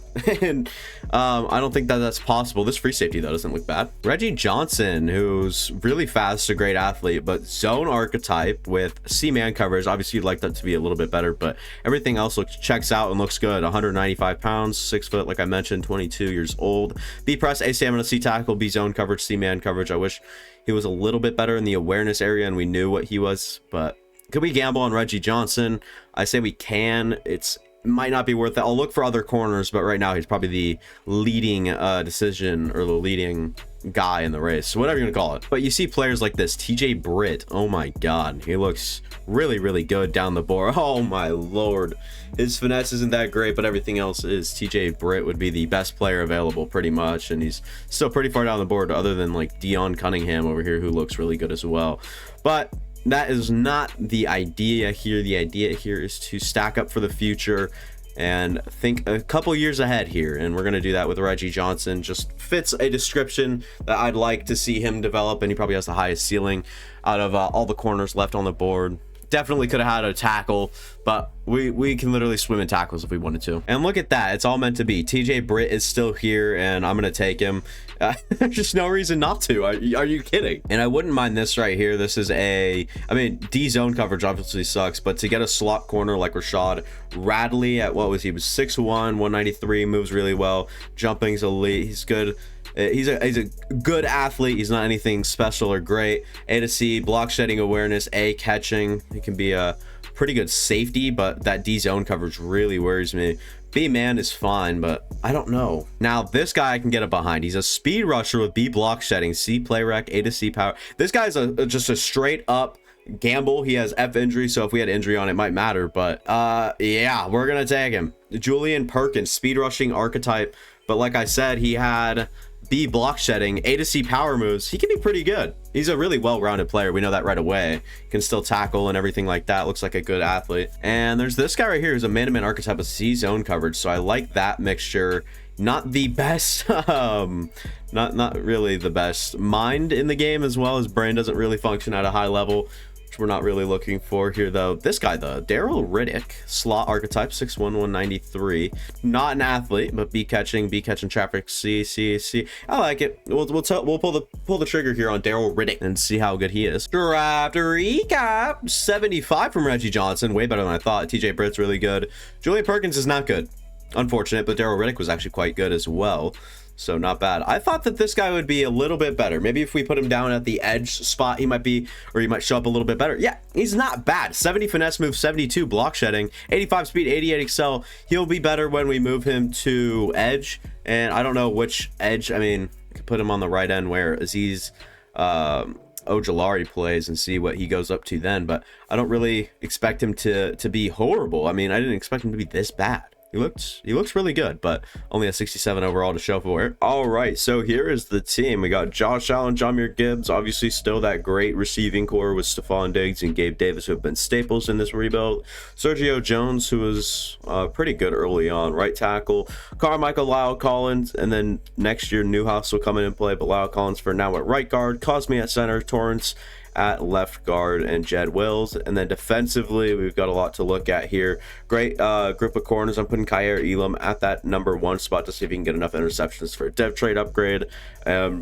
And I don't think that's possible. This free safety though doesn't look bad. Reggie Johnson, who's really fast, a great athlete, but zone archetype with C-man coverage. Obviously you'd like that to be a little bit better, but everything else checks out and looks good. 195 pounds, 6 foot, like I mentioned, 22 years old. B press, A stamina, C tackle, B zone coverage, C-man coverage. I wish he was a little bit better in the awareness area and we knew what he was, but could we gamble on Reggie Johnson? I say we can. It might not be worth it. I'll look for other corners, but right now he's probably the leading decision, or the leading guy in the race, whatever you're gonna call it. But you see players like this, TJ Britt. Oh my god, he looks really, really good down the board. Oh my lord, his finesse isn't that great, but everything else is. TJ Britt would be the best player available pretty much, and he's still pretty far down the board, other than like Dion Cunningham over here, who looks really good as well. But that is not the idea here. The idea here is to stack up for the future and think a couple years ahead here, and we're going to do that with Reggie Johnson. Just fits a description that I'd like to see him develop, and he probably has the highest ceiling out of all the corners left on the board. Definitely could have had a tackle, but we can literally swim in tackles if we wanted to. And look at that, it's all meant to be. TJ Britt is still here, and I'm gonna take him. There's just no reason not to. Are you kidding? And I wouldn't mind this right here. This is D zone coverage obviously sucks, but to get a slot corner like Rashad Radley at, what was he, was 6'1", 193, moves really well, jumping's elite, he's good. He's a good athlete. He's not anything special or great. A to C, block shedding awareness, A catching. He can be a pretty good safety, but that D zone coverage really worries me. B-man is fine, but I don't know. Now, this guy I can get it behind. He's a speed rusher with B block shedding, C play rec, A to C power. This guy's just a straight up gamble. He has F injury, so if we had injury on it, might matter. But yeah, we're gonna tag him. Julian Perkins, speed rushing archetype. But like I said, he had B block shedding, A to C power moves. He can be pretty good. He's a really well-rounded player. We know that right away. Can still tackle and everything like that. Looks like a good athlete. And there's this guy right here who's a man-to-man archetype with C zone coverage. So I like that mixture. Not the best, not really the best mind in the game, as well as brain doesn't really function at a high level, which we're not really looking for here though. This guy though, Daryl Riddick, slot archetype, 6'1", 193. Not an athlete, but B catching traffic, C. I like it. We'll pull the trigger here on Daryl Riddick and see how good he is. Draft recap: 75 from Reggie Johnson, way better than I thought. TJ Britt's really good. Julian Perkins is not good, unfortunate, but Daryl Riddick was actually quite good as well. So not bad. I thought that this guy would be a little bit better. Maybe if we put him down at the edge spot, he might be, or he might show up a little bit better. Yeah, he's not bad. 70 finesse move, 72 block shedding, 85 speed, 88 excel. He'll be better when we move him to edge. And I don't know which edge. I mean, I could put him on the right end where Aziz Ojulari plays and see what he goes up to then. But I don't really expect him to be horrible. I mean, I didn't expect him to be this bad. He looks really good, but only a 67 overall to show for it. All right, so here is the team. We got Josh Allen, Jahmyr Gibbs, obviously still that great receiving core with Stephon Diggs and Gabe Davis, who have been staples in this rebuild. Sergio Jones, who was pretty good early on, right tackle. Carmichael, Lyle Collins, and then next year Newhouse will come in and play, but Lyle Collins for now at right guard, Cosme at center, Torrance at left guard, and Jed Wills. And then defensively, we've got a lot to look at here. Great group of corners. I'm putting Kyer Elam at that number 1 spot to see if he can get enough interceptions for a dev trade upgrade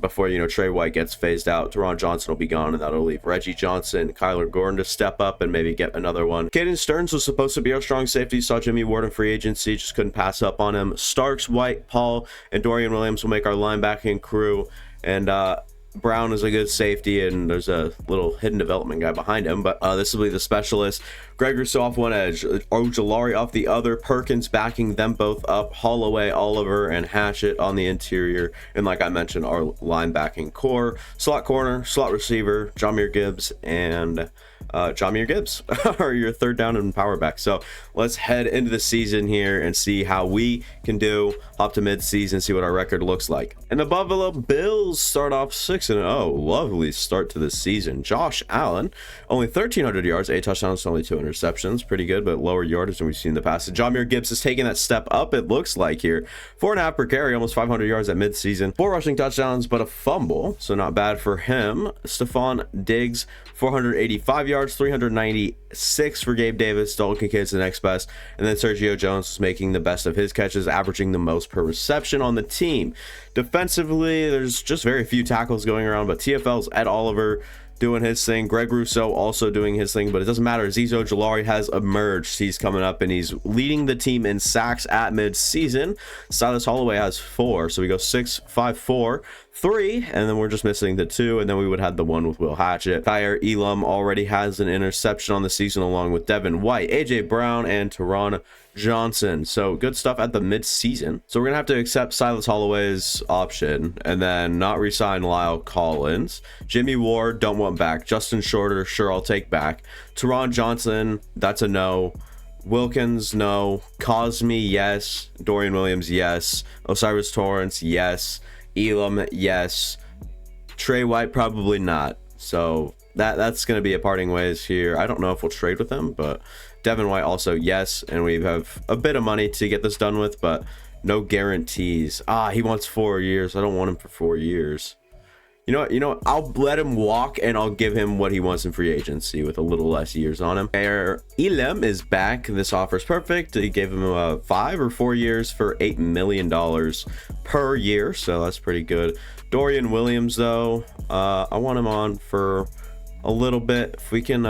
before, you know, Trey White gets phased out. Teron Johnson will be gone, and that'll leave Reggie Johnson, Kyler Gordon to step up and maybe get another one. Caden Stearns was supposed to be our strong safety. Saw Jimmy Ward in free agency, just couldn't pass up on him. Starks, White, Paul, and Dorian Williams will make our linebacking crew. And Brown is a good safety, and there's a little hidden development guy behind him, but this will be the specialist. Greg Rousseau off one edge, Ojulari off the other, Perkins backing them both up, Holloway, Oliver, and Hatchett on the interior, and like I mentioned, our linebacking core. Slot corner, slot receiver, Jahmyr Gibbs, and Jahmyr Gibbs are your third down and power back. So let's head into the season here and see how we can do. Hop to mid-season, see what our record looks like. And the Buffalo Bills start off 6-0. Lovely start to the season. Josh Allen, only 1,300 yards, 8 touchdowns, only 2 interceptions. Pretty good, but lower yardage than we've seen in the past. Jahmyr Gibbs is taking that step up, it looks like here. 4.5 per carry, almost 500 yards at mid-season. 4 rushing touchdowns, but a fumble, so not bad for him. Stephon Diggs, 485 yards, 396 for Gabe Davis. Dalton Kincaid's the next best. And then Sergio Jones is making the best of his catches, averaging the most per reception on the team. Defensively, there's just very few tackles going around, but TFL's Ed Oliver doing his thing. Greg Rousseau also doing his thing, but it doesn't matter. Aziz Ojulari has emerged. He's coming up and he's leading the team in sacks at mid-season. Silas Holloway has 4, so we go 6, 5, 4, 3, and then we're just missing the 2, and then we would have the 1 with Will Hatchett. Kyer Elam already has an interception on the season along with Devin White, AJ Brown, and Teron Johnson. So good stuff at the mid-season. So we're gonna have to accept Silas Holloway's option and then not re-sign Lyle Collins. Jimmy Ward, don't want back. Justin Shorter, sure, I'll take back. Teron Johnson, that's a no. Wilkins, no. Cosme, yes. Dorian Williams, yes. Osiris Torrance, yes. Elam, yes. Trey White, probably not. So that's going to be a parting ways here. I don't know if we'll trade with him, but Devin White also, yes. And we have a bit of money to get this done with, but no guarantees. He wants 4 years. I don't want him for 4 years. You know what? I'll let him walk, and I'll give him what he wants in free agency with a little less years on him. Elam is back. This offer's perfect. He gave him 5 or 4 years for $8 million per year, so that's pretty good. Dorian Williams, though, I want him on for a little bit. If we can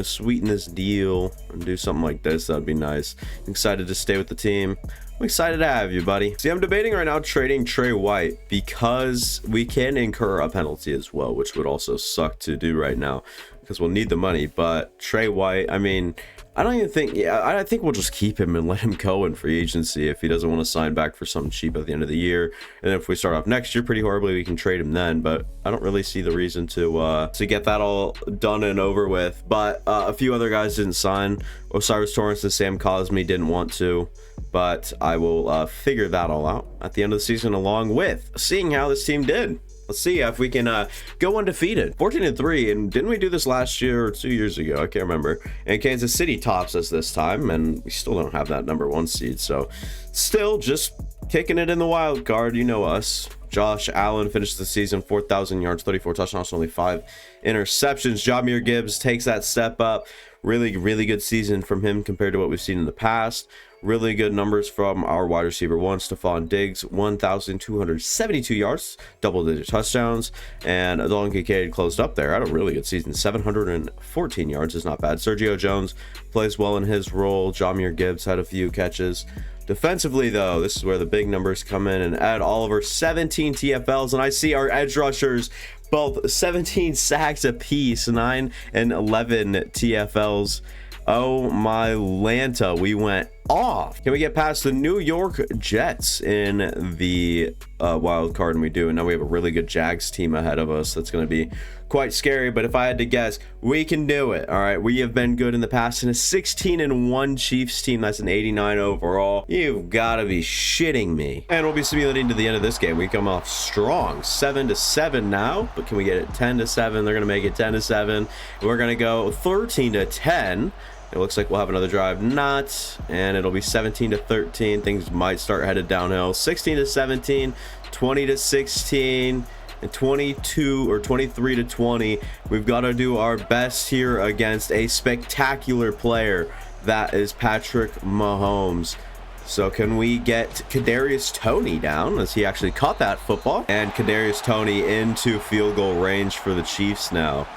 sweeten this deal and do something like this, that'd be nice. I'm excited to stay with the team. I'm excited to have you, buddy. See, I'm debating right now trading Trey White because we can incur a penalty as well, which would also suck to do right now because we'll need the money. But Trey White, I mean, I don't even think, I think we'll just keep him and let him go in free agency if he doesn't want to sign back for something cheap at the end of the year. And if we start off next year pretty horribly, we can trade him then. But I don't really see the reason to get that all done and over with. But a few other guys didn't sign. Osiris Torrance and Sam Cosme didn't want to. But I will figure that all out at the end of the season, along with seeing how this team did. Let's see if we can go undefeated. 14-3, and didn't we do this last year or 2 years ago? I can't remember. And Kansas City tops us this time, and we still don't have that #1 seed. So still just kicking it in the wild card. You know us. Josh Allen finishes the season 4,000 yards, 34 touchdowns, only 5 interceptions. Jahmyr Gibbs takes that step up. Really, really good season from him compared to what we've seen in the past. Really good numbers from our wide receiver one, Stephon Diggs, 1,272 yards, double-digit touchdowns, and Dalton Kincaid closed up there. Had a really good season, 714 yards is not bad. Sergio Jones plays well in his role. Jahmyr Gibbs had a few catches. Defensively, though, this is where the big numbers come in, and Ed Oliver, 17 TFLs, and I see our edge rushers both 17 sacks apiece, 9 and 11 TFLs. Oh my Lanta, we went off. Can we get past the New York Jets in the wild card? And we do. And now we have a really good Jags team ahead of us. That's going to be quite scary. But if I had to guess, we can do it. All right. We have been good in the past in a 16-1 Chiefs team. That's an 89 overall. You've got to be shitting me. And we'll be simulating to the end of this game. We come off strong, 7-7 now. But can we get it 10-7? They're going to make it 10-7. We're going to go 13-10. It looks like we'll have another drive, not, and it'll be 17-13. Things might start headed downhill. 16-17, 20-16, and 22 or 23-20. We've got to do our best here against a spectacular player that is Patrick Mahomes. So can we get Kadarius Toney down, as he actually caught that football, and Kadarius Toney into field goal range for the Chiefs now.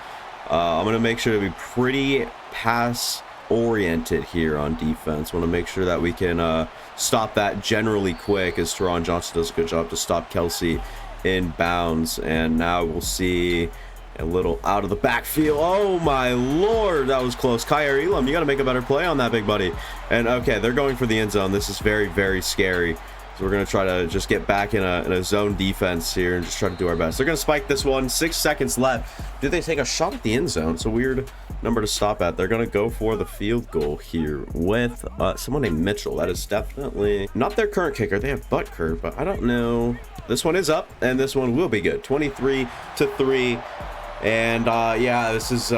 I'm going to make sure to be pretty pass oriented here on defense. Want to make sure that we can stop that generally quick, as Teron Johnson does a good job to stop Kelsey in bounds. And now we'll see a little out of the backfield. Oh my lord, that was close. Kyer Elam, you got to make a better play on that, big buddy. And okay, they're going for the end zone. This is very, very scary. So we're going to try to just get back in a zone defense here and just try to do our best. They're going to spike this one. 6 seconds left. Did they take a shot at the end zone? It's a weird number to stop at. They're going to go for the field goal here with someone named Mitchell. That is definitely not their current kicker. They have Butker, but I don't know. This one is up, and this one will be good. 23-3. And yeah, this is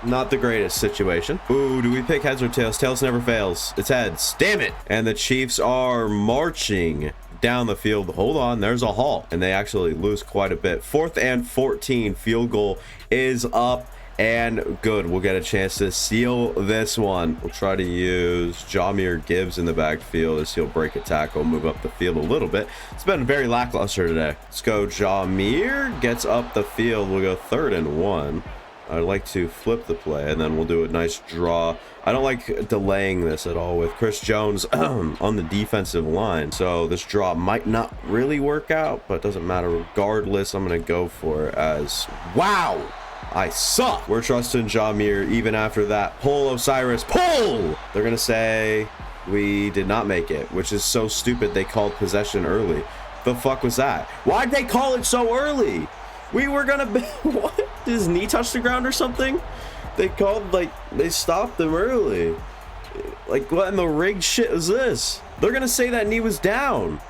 not the greatest situation. Ooh, do we pick heads or tails? Tails never fails. It's heads. Damn it. And the Chiefs are marching down the field. Hold on, there's a halt, and they actually lose quite a bit. 4th and 14. Field goal is up and good. We'll get a chance to seal this one. We'll try to use Jahmyr Gibbs in the backfield as he'll break a tackle, move up the field a little bit. It's been very lackluster today. Let's go. Jahmyr gets up the field. We'll go 3rd and 1. I'd like to flip the play, and then we'll do a nice draw. I don't like delaying this at all with Chris Jones on the defensive line. So this draw might not really work out, but it doesn't matter. Regardless, I'm going to go for it as, wow, I suck. We're trusting Jahmyr even after that. Pull, Osiris, pull! They're going to say we did not make it, which is so stupid they called possession early. The fuck was that? Why'd they call it so early? We were gonna be, what? Did his knee touch the ground or something? They called, like, they stopped him early. Like, what in the rigged shit is this? They're gonna say that knee was down.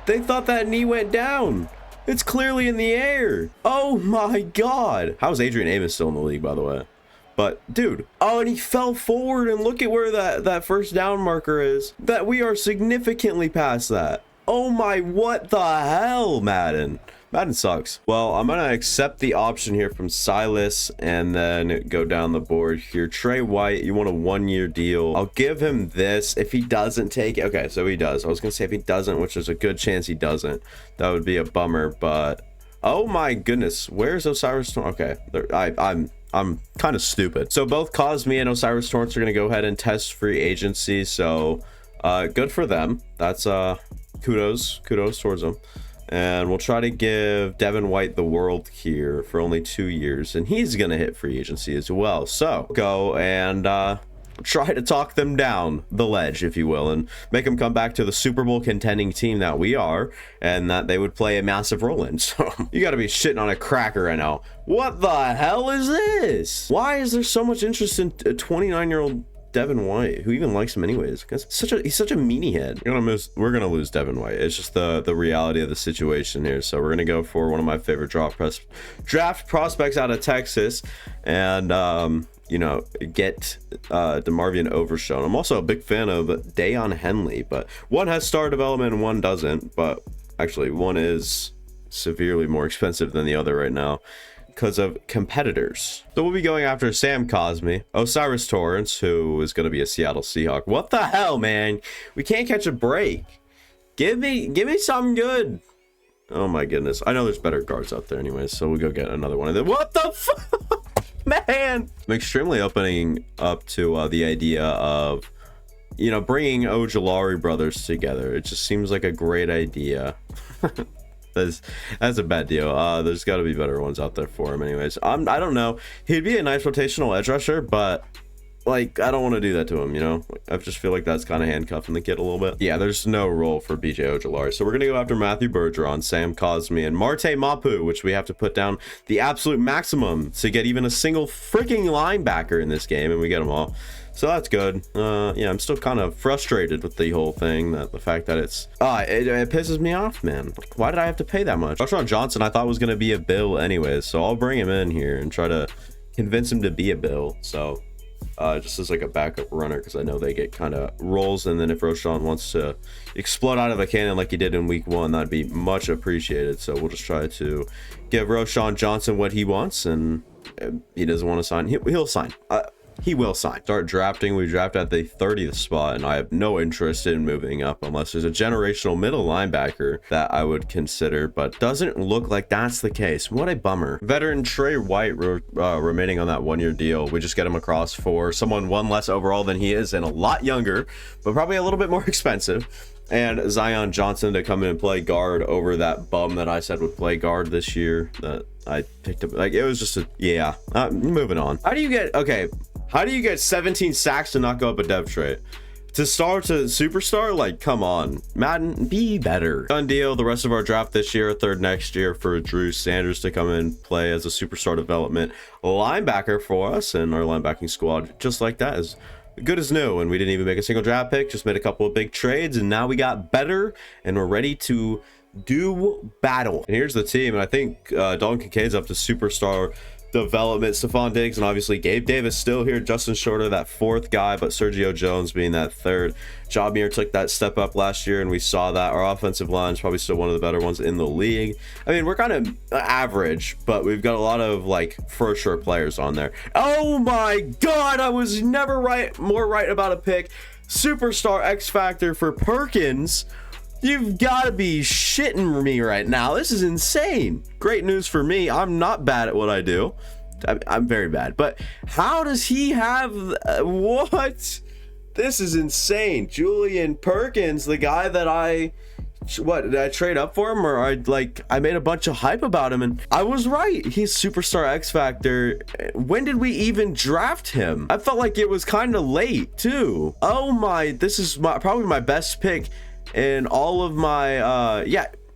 They thought that knee went down. It's clearly in the air. Oh my god. How is Adrian Amos still in the league, by the way? But, dude, oh, and he fell forward, and look at where that first down marker is. That we are significantly past that. Oh my, what the hell, Madden? Madden sucks. Well, I'm going to accept the option here from Silas and then go down the board here. Trey White, you want a 1-year deal. I'll give him this if he doesn't take it. Okay, so he does. I was going to say if he doesn't, which there's a good chance he doesn't. That would be a bummer, but oh my goodness. Where's Osiris Torrance? Okay, I'm kind of stupid. So both Cosme and Osiris Torrance are going to go ahead and test free agency. So Good for them. That's kudos towards them. And we'll try to give Devin White the world here for only 2 years, and he's gonna hit free agency as well. So go and try to talk them down the ledge, if you will, and make them come back to the Super Bowl contending team that we are, and that they would play a massive role in. So you got to be shitting on a cracker right now. What the hell is this? Why is there so much interest in a 29-year-old Devin White? Who even likes him anyways? Because he's such a meanie head. We're gonna lose Devin White. It's just the reality of the situation here. So we're gonna go for one of my favorite draft prospects out of Texas, and you know, get DeMarvion Overshown. I'm also a big fan of Dayon Henley, but one has star development and one doesn't. But actually, one is severely more expensive than the other right now because of competitors. So we'll be going after Sam Cosmi, Osiris Torrance, who is going to be a Seattle Seahawk. What the hell, man? We can't catch a break. Give me something good. Oh my goodness. I know there's better guards out there anyways, so we'll go get another one of them. What the fuck? Man, I'm extremely opening up to the idea of, you know, bringing Ojulari brothers together. It just seems like a great idea. That's a bad deal. There's got to be better ones out there for him anyways. I don't know. He'd be a nice rotational edge rusher, but like, I don't want to do that to him, you know? I just feel like that's kind of handcuffing the kid a little bit. Yeah, there's no role for BJ Ojulari. So we're going to go after Matthew Bergeron, Sam Cosmi, and Marte Mapu, which we have to put down the absolute maximum to get even a single freaking linebacker in this game, and we get them all. So that's good. Yeah, I'm still kind of frustrated with the whole thing, the fact that it pisses me off, man. Like, why did I have to pay that much? Joshua Johnson I thought was going to be a Bill anyways, so I'll bring him in here and try to convince him to be a Bill. So just as like a backup runner, because I know they get kind of rolls, and then if Roshan wants to explode out of a cannon like he did in week 1, that'd be much appreciated. So we'll just try to give Roshan Johnson what he wants, and he doesn't want to sign, he'll sign. He will sign. Start drafting. We draft at the 30th spot, and I have no interest in moving up unless there's a generational middle linebacker that I would consider, but doesn't look like that's the case. What a bummer. Veteran Trey White remaining on that 1-year deal. We just get him across for someone 1 less overall than he is and a lot younger, but probably a little bit more expensive. And Zion Johnson to come in and play guard over that bum that I said would play guard this year that I picked up. Like, it was just a, yeah. Moving on. How do you get 17 sacks to not go up a dev trait? To star to superstar? Like, come on. Madden, be better. Done deal. The rest of our draft this year, 3rd next year, for Drew Sanders to come in and play as a superstar development linebacker for us, and our linebacking squad, just like that, is good as new. And we didn't even make a single draft pick, just made a couple of big trades, and now we got better, and we're ready to do battle. And here's the team, and I think Dalton Kincaid's up to superstar development, Stephon Diggs, and obviously Gabe Davis still here, Justin Shorter that 4th guy, but Sergio Jones being that 3rd. Jabir took that step up last year, and we saw that our offensive line is probably still one of the better ones in the league. I mean, we're kind of average, but we've got a lot of like for sure players on there. Oh my god, I was never more right about a pick. Superstar X Factor for Perkins. You've got to be shitting me right now. This is insane. Great news for me. I'm not bad at what I do. I'm very bad. But how does he have... what? This is insane. Julian Perkins, the guy that did I trade up for him? Or I made a bunch of hype about him, and I was right. He's superstar X Factor. When did we even draft him? I felt like it was kind of late, too. Oh my... this is probably my best pick in all of my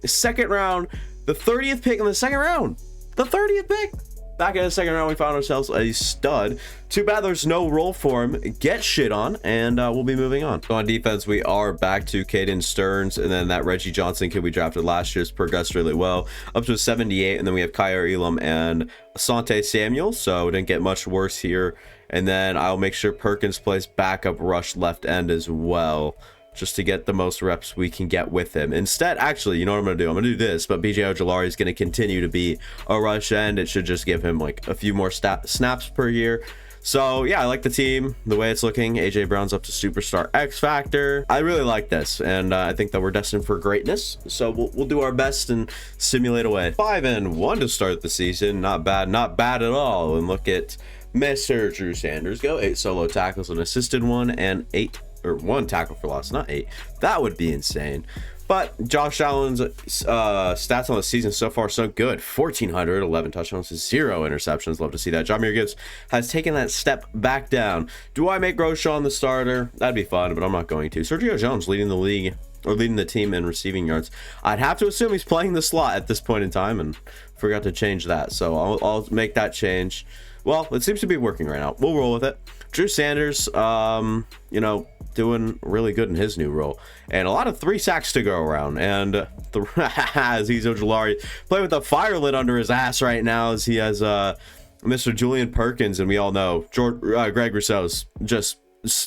2nd round, the 30th pick in the 2nd round. The 30th pick. Back in the 2nd round, we found ourselves a stud. Too bad there's no role for him. Get shit on, and we'll be moving on. So on defense, we are back to Caden Stearns, and then that Reggie Johnson kid we drafted last year has progressed really well, up to a 78, and then we have Kyer Elam and Asante Samuel, so it didn't get much worse here. And then I'll make sure Perkins plays backup rush left end as well, just to get the most reps we can get with him. Instead, actually, you know what I'm going to do? I'm going to do this, but BJ Ojulari is going to continue to be a rush end. It should just give him like a few more snaps per year. So yeah, I like the team, the way it's looking. AJ Brown's up to superstar X Factor. I really like this, and I think that we're destined for greatness. So we'll do our best and simulate away. 5-1 to start the season. Not bad at all. And look at Mr. Drew Sanders go. 8 solo tackles, an assisted one, and 8 or 1 tackle for loss, not 8. That would be insane. But Josh Allen's stats on the season so far so good. 1,400, 11 touchdowns, 0 interceptions. Love to see that. Jahmyr Gibbs has taken that step back down. Do I make Roschon the starter? That'd be fun, but I'm not going to. Sergio Jones leading the league, or leading the team in receiving yards. I'd have to assume he's playing the slot at this point in time, and forgot to change that. So I'll make that change. Well, it seems to be working right now. We'll roll with it. Drew Sanders, you know, doing really good in his new role, and a lot of 3 sacks to go around. And Azeez Ojulari playing with a fire lit under his ass right now, as he has Mr. Julian Perkins, and we all know Greg Rousseau's just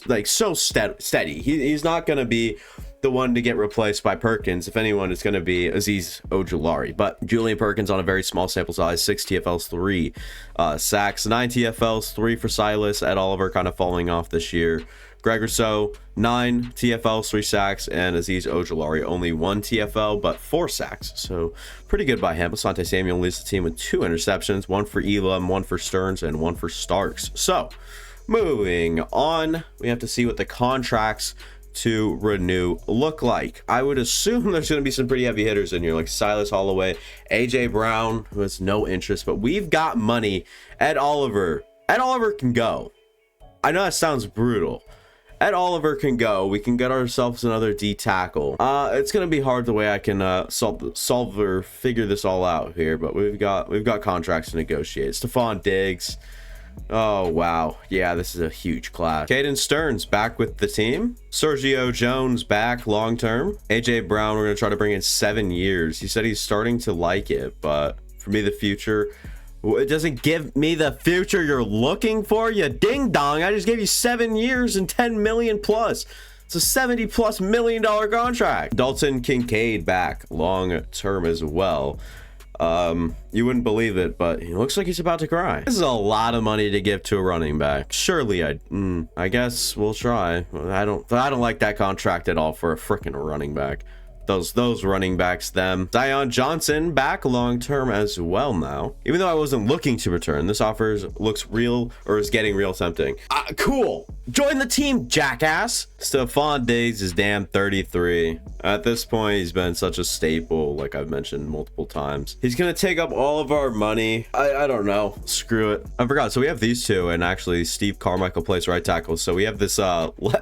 like so steady. He's not going to be the one to get replaced by Perkins. If anyone, it's going to be Azeez Ojulari. But Julian Perkins on a very small sample size, 6 TFLs, 3 sacks, 9 TFLs, 3 for Silas. Ed Oliver kind of falling off this year. Greg Rousseau, 9 TFLs, 3 sacks, and Azeez Ojulari, only 1 TFL, but 4 sacks. So pretty good by him. Asante Samuel leads the team with 2 interceptions, 1 for Elam, 1 for Stearns, and 1 for Starks. So moving on, we have to see what the contracts to renew look like. I would assume there's going to be some pretty heavy hitters in here, like Silas Holloway, AJ Brown, who has no interest, but we've got money. Ed Oliver can go. I know that sounds brutal. Ed Oliver can go. We can get ourselves another D tackle. It's gonna be hard the way I can solve or figure this all out here, but we've got contracts to negotiate. Stephon Diggs. Oh wow, yeah, this is a huge class. Caden Stearns back with the team. Sergio Jones back long term. AJ Brown, we're gonna try to bring in 7 years. He said he's starting to like it, but for me, the future, it doesn't give me the future you're looking for, you ding dong. I just gave you 7 years and 10 million plus. It's a $70+ million contract. Dalton Kincaid back long term as well. You wouldn't believe it, but he looks like he's about to cry. This is a lot of money to give to a running back. Surely I guess we'll try. I don't like that contract at all for a freaking running back. Those running backs, them. Zion Johnson back long term as well now. Even though I wasn't looking to return, this offer looks real, or is getting real tempting. Cool. Join the team, jackass. Stephon Diggs is damn 33. At this point, he's been such a staple, like I've mentioned multiple times. He's gonna take up all of our money. I don't know. Screw it. I forgot. So we have these two, and actually Steve Carmichael plays right tackle. So we have this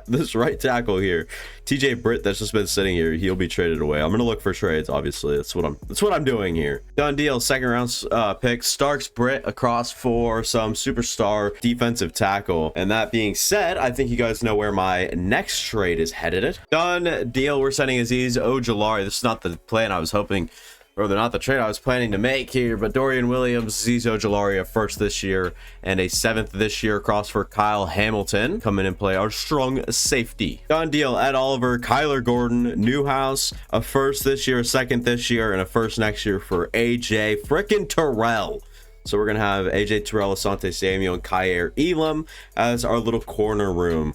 this right tackle here, TJ Britt, that's just been sitting here. He'll be traded away. I'm gonna look for trades. Obviously, that's what I'm doing here. Done deal. Second round pick. Starks Britt across for some superstar defensive tackle. And that being said, I think you guys know where my next trade is headed. Done deal. We're sending Azeez Ojulari. This is not the plan I was hoping, or not the trade I was planning to make here, but Dorian Williams, Azeez Ojulari, a 1st this year and a 7th this year across for Kyle Hamilton. Come in and play our strong safety. Done deal. Ed Oliver, Kyler Gordon, Newhouse, a 1st this year, a 2nd this year, and a 1st next year for AJ frickin' Terrell. So we're gonna have AJ Terrell, Asante Samuel, and Kyer Elam as our little corner room.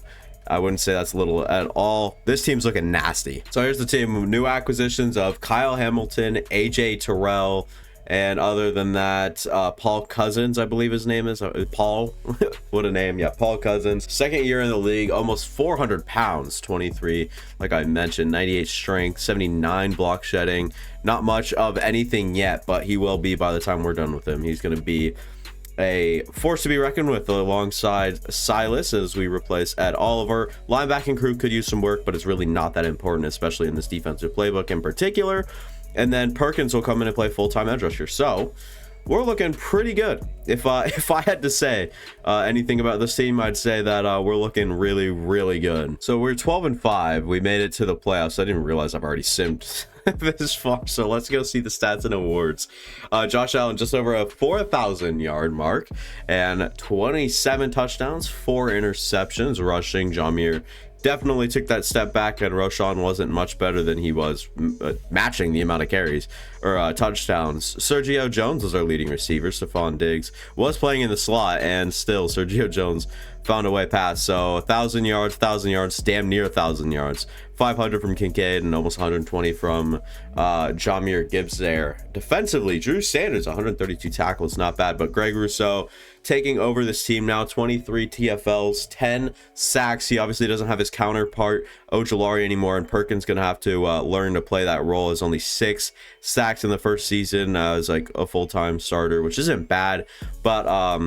I wouldn't say that's little at all. This team's looking nasty. So here's the team. New acquisitions of Kyle Hamilton, AJ Terrell, and other than that, Paul Cousins, I believe his name is. Paul. What a name. Yeah, Paul Cousins. 2nd year in the league, almost 400 pounds, 23, like I mentioned, 98 strength, 79 block shedding. Not much of anything yet, but he will be by the time we're done with him. He's going to be a force to be reckoned with alongside Silas as we replace Ed Oliver. Linebacking crew could use some work, but it's really not that important, especially in this defensive playbook in particular. And then Perkins will come in and play full-time edge rusher. So we're looking pretty good. If I had to say anything about this team, I'd say that we're looking really, really good. So we're 12-5. We made it to the playoffs. I didn't realize I've already simped this far. So let's go see the stats and awards. Josh Allen just over a 4,000 yard mark and 27 touchdowns, 4 interceptions. Rushing, Jahmyr definitely took that step back, and Roschon wasn't much better than he was matching the amount of carries. touchdowns. Sergio Jones was our leading receiver. Stephon Diggs was playing in the slot, and still Sergio Jones found a way past. So 1,000 yards, damn near 1,000 yards. 500 from Kincaid and almost 120 from Jahmyr Gibbs there. Defensively, Drew Sanders, 132 tackles, not bad. But Greg Rousseau taking over this team now, 23 TFLs, 10 sacks. He obviously doesn't have his counterpart Ojulari anymore, and Perkins gonna have to learn to play that role. As only 6 sacks in the first season as like a full-time starter, which isn't bad, but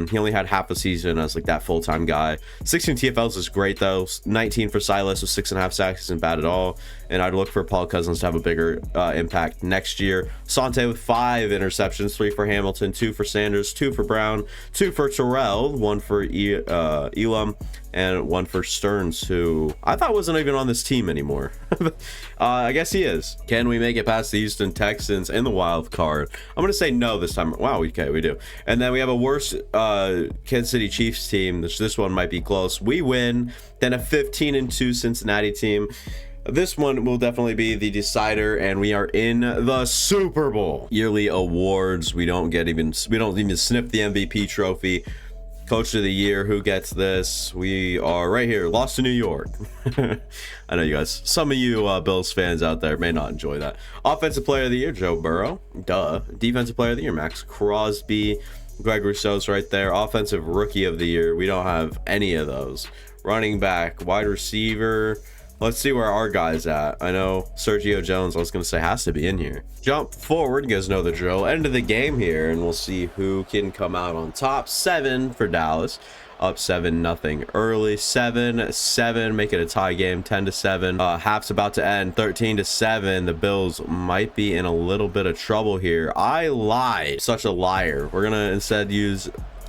he only had half a season as like that full-time guy. 16 TFLs is great though. 19 for Silas with 6.5 sacks isn't bad at all, and I'd look for Paul Cousins to have a bigger impact next year. Sante with 5 interceptions, 3 for Hamilton, 2 for Sanders, 2 for Brown, 2 for Terrell, 1 for Elam, and 1 for Stearns, who I thought wasn't even on this team anymore. I guess he is. Can we make it past the Houston Texans in the wild card? I'm gonna say no this time. Wow, okay, we do. And then we have a worse Kansas City Chiefs team. This one might be close. We win. Then a 15-2 Cincinnati team. This one will definitely be the decider, and we are in the Super Bowl. Yearly awards. We don't even sniff the MVP trophy. Coach of the year, who gets this? We are right here. Lost to New York. I know you guys, some of you Bills fans out there may not enjoy that. Offensive player of the year, Joe Burrow. Duh. Defensive player of the year, Max Crosby. Greg Rousseau's right there. Offensive rookie of the year, we don't have any of those. Running back, wide receiver. Let's see where our guy's at. I know Sergio Jones, I was going to say, has to be in here. Jump forward, you guys know the drill. End of the game here, and we'll see who can come out on top. 7 for Dallas. Up 7-0 early. 7-7, make it a tie game. 10-7. Half's about to end. 13-7. The Bills might be in a little bit of trouble here. I lied. Such a liar. We're going to instead use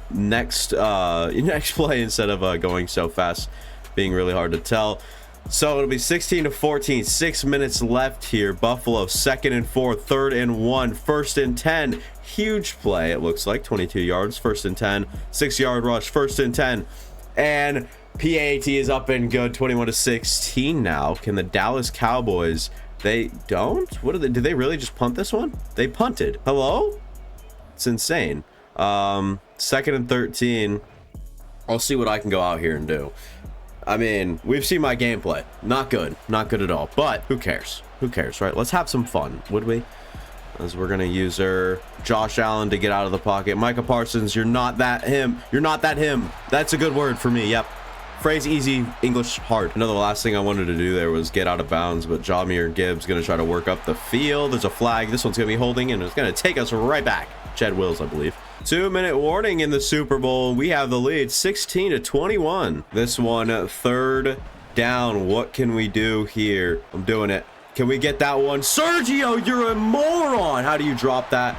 next play instead of going so fast, being really hard to tell. So it'll be 16-14, 6 minutes left here. Buffalo 2nd and 4, 3rd and 1, 1st and 10. Huge play, it looks like. 22 yards, 1st and 10. 6-yard rush, 1st and 10. And PAT is up and good, 21-16 now. Can the Dallas Cowboys, they don't? What did they really just punt this one? They punted. Hello? It's insane. 2nd and 13. I'll see what I can go out here and do. I mean, we've seen my gameplay. Not good. Not good at all. But who cares? Who cares, right? Let's have some fun, would we? As we're going to use our Josh Allen to get out of the pocket. Micah Parsons, you're not that him. You're not that him. That's a good word for me. Yep. Phrase easy, English hard. Another last thing I wanted to do there was get out of bounds, but Jahmyr Gibbs going to try to work up the field. There's a flag. This one's going to be holding, and it's going to take us right back. Jed Wills, I believe. 2-minute warning in the Super Bowl. We have the lead, 16-21. This one, 3rd down. What can we do here? I'm doing it. Can we get that one? Sergio, you're a moron. How do you drop that?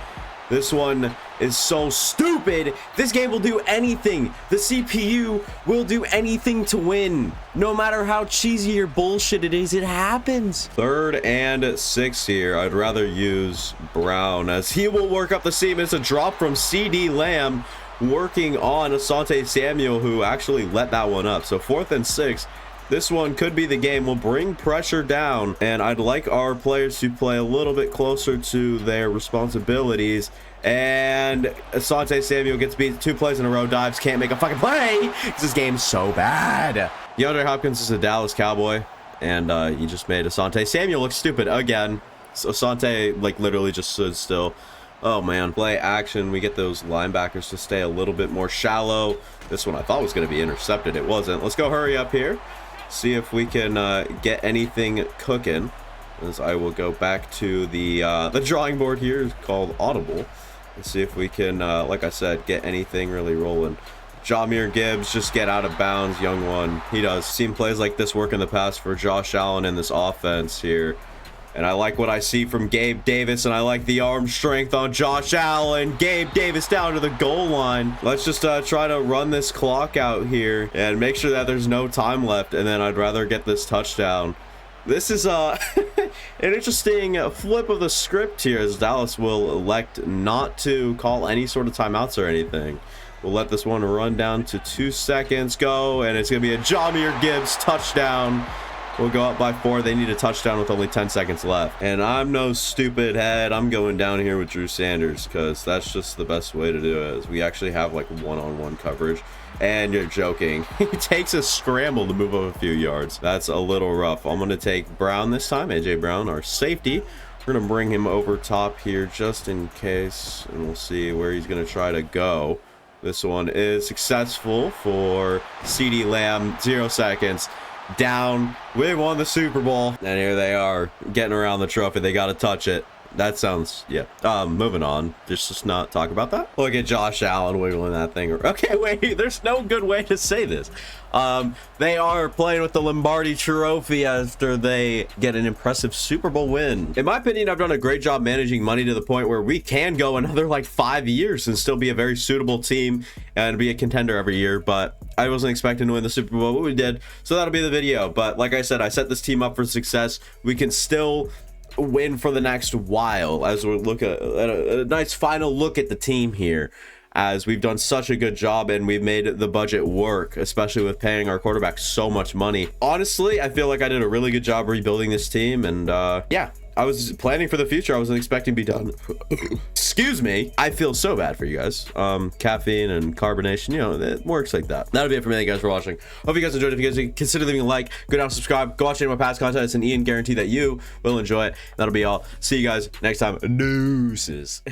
This one is so stupid. This game will do anything. The CPU will do anything to win. No matter how cheesy or bullshit it is, it happens. 3rd and 6 here. I'd rather use Brown as he will work up the seam. It's a drop from CD Lamb working on Asante Samuel, who actually let that one up. So 4th and 6. This one could be the game. We'll bring pressure down, and I'd like our players to play a little bit closer to their responsibilities. And Asante Samuel gets beat 2 plays in a row, dives, can't make a fucking play because this game's so bad. DeAndre Hopkins is a Dallas Cowboy, and he just made Asante Samuel look stupid again. So Asante, like, literally just stood still. Oh, man. Play action. We get those linebackers to stay a little bit more shallow. This one I thought was going to be intercepted. It wasn't. Let's go hurry up here. See if we can get anything cooking. As I will go back to the drawing board here called Audible. And see if we can, like I said, get anything really rolling. Jahmyr Gibbs, just get out of bounds, young one. He does. Seen plays like this work in the past for Josh Allen in this offense here. And I like what I see from Gabe Davis, and I like the arm strength on Josh Allen. Gabe Davis down to the goal line. Let's just try to run this clock out here and make sure that there's no time left, and then I'd rather get this touchdown. This is an interesting flip of the script here, as Dallas will elect not to call any sort of timeouts or anything. We'll let this one run down to 2 seconds go, and it's going to be a Jahmyr Gibbs touchdown. We'll go up by 4. They need a touchdown with only 10 seconds left. And I'm no stupid head. I'm going down here with Drew Sanders because that's just the best way to do it. Is we actually have like one-on-one coverage. And you're joking. He takes a scramble to move up a few yards. That's a little rough. I'm going to take Brown this time. AJ Brown, our safety. We're going to bring him over top here just in case. And we'll see where he's going to try to go. This one is successful for CeeDee Lamb. 0 seconds. Down. We won the Super Bowl. And here they are getting around the trophy. They got to touch it. That sounds, yeah. Moving on. Just not talk about that. Look at Josh Allen wiggling that thing. Okay, wait. There's no good way to say this. They are playing with the Lombardi Trophy after they get an impressive Super Bowl win. In my opinion, I've done a great job managing money to the point where we can go another like 5 years and still be a very suitable team and be a contender every year. But I wasn't expecting to win the Super Bowl, but we did. So that'll be the video. But like I said, I set this team up for success. We can still win for the next while as we look at a nice final look at the team here, as we've done such a good job and we've made the budget work, especially with paying our quarterback so much money. Honestly, I feel like I did a really good job rebuilding this team, and yeah, I was planning for the future. I wasn't expecting to be done. Excuse me. I feel so bad for you guys. Caffeine and carbonation, you know, it works like that. That'll be it for me. Thank you guys for watching. Hope you guys enjoyed. If you guys consider leaving a like, go down, subscribe, go watch any of my past content. It's an Ian guarantee that you will enjoy it. That'll be all. See you guys next time. Deuces.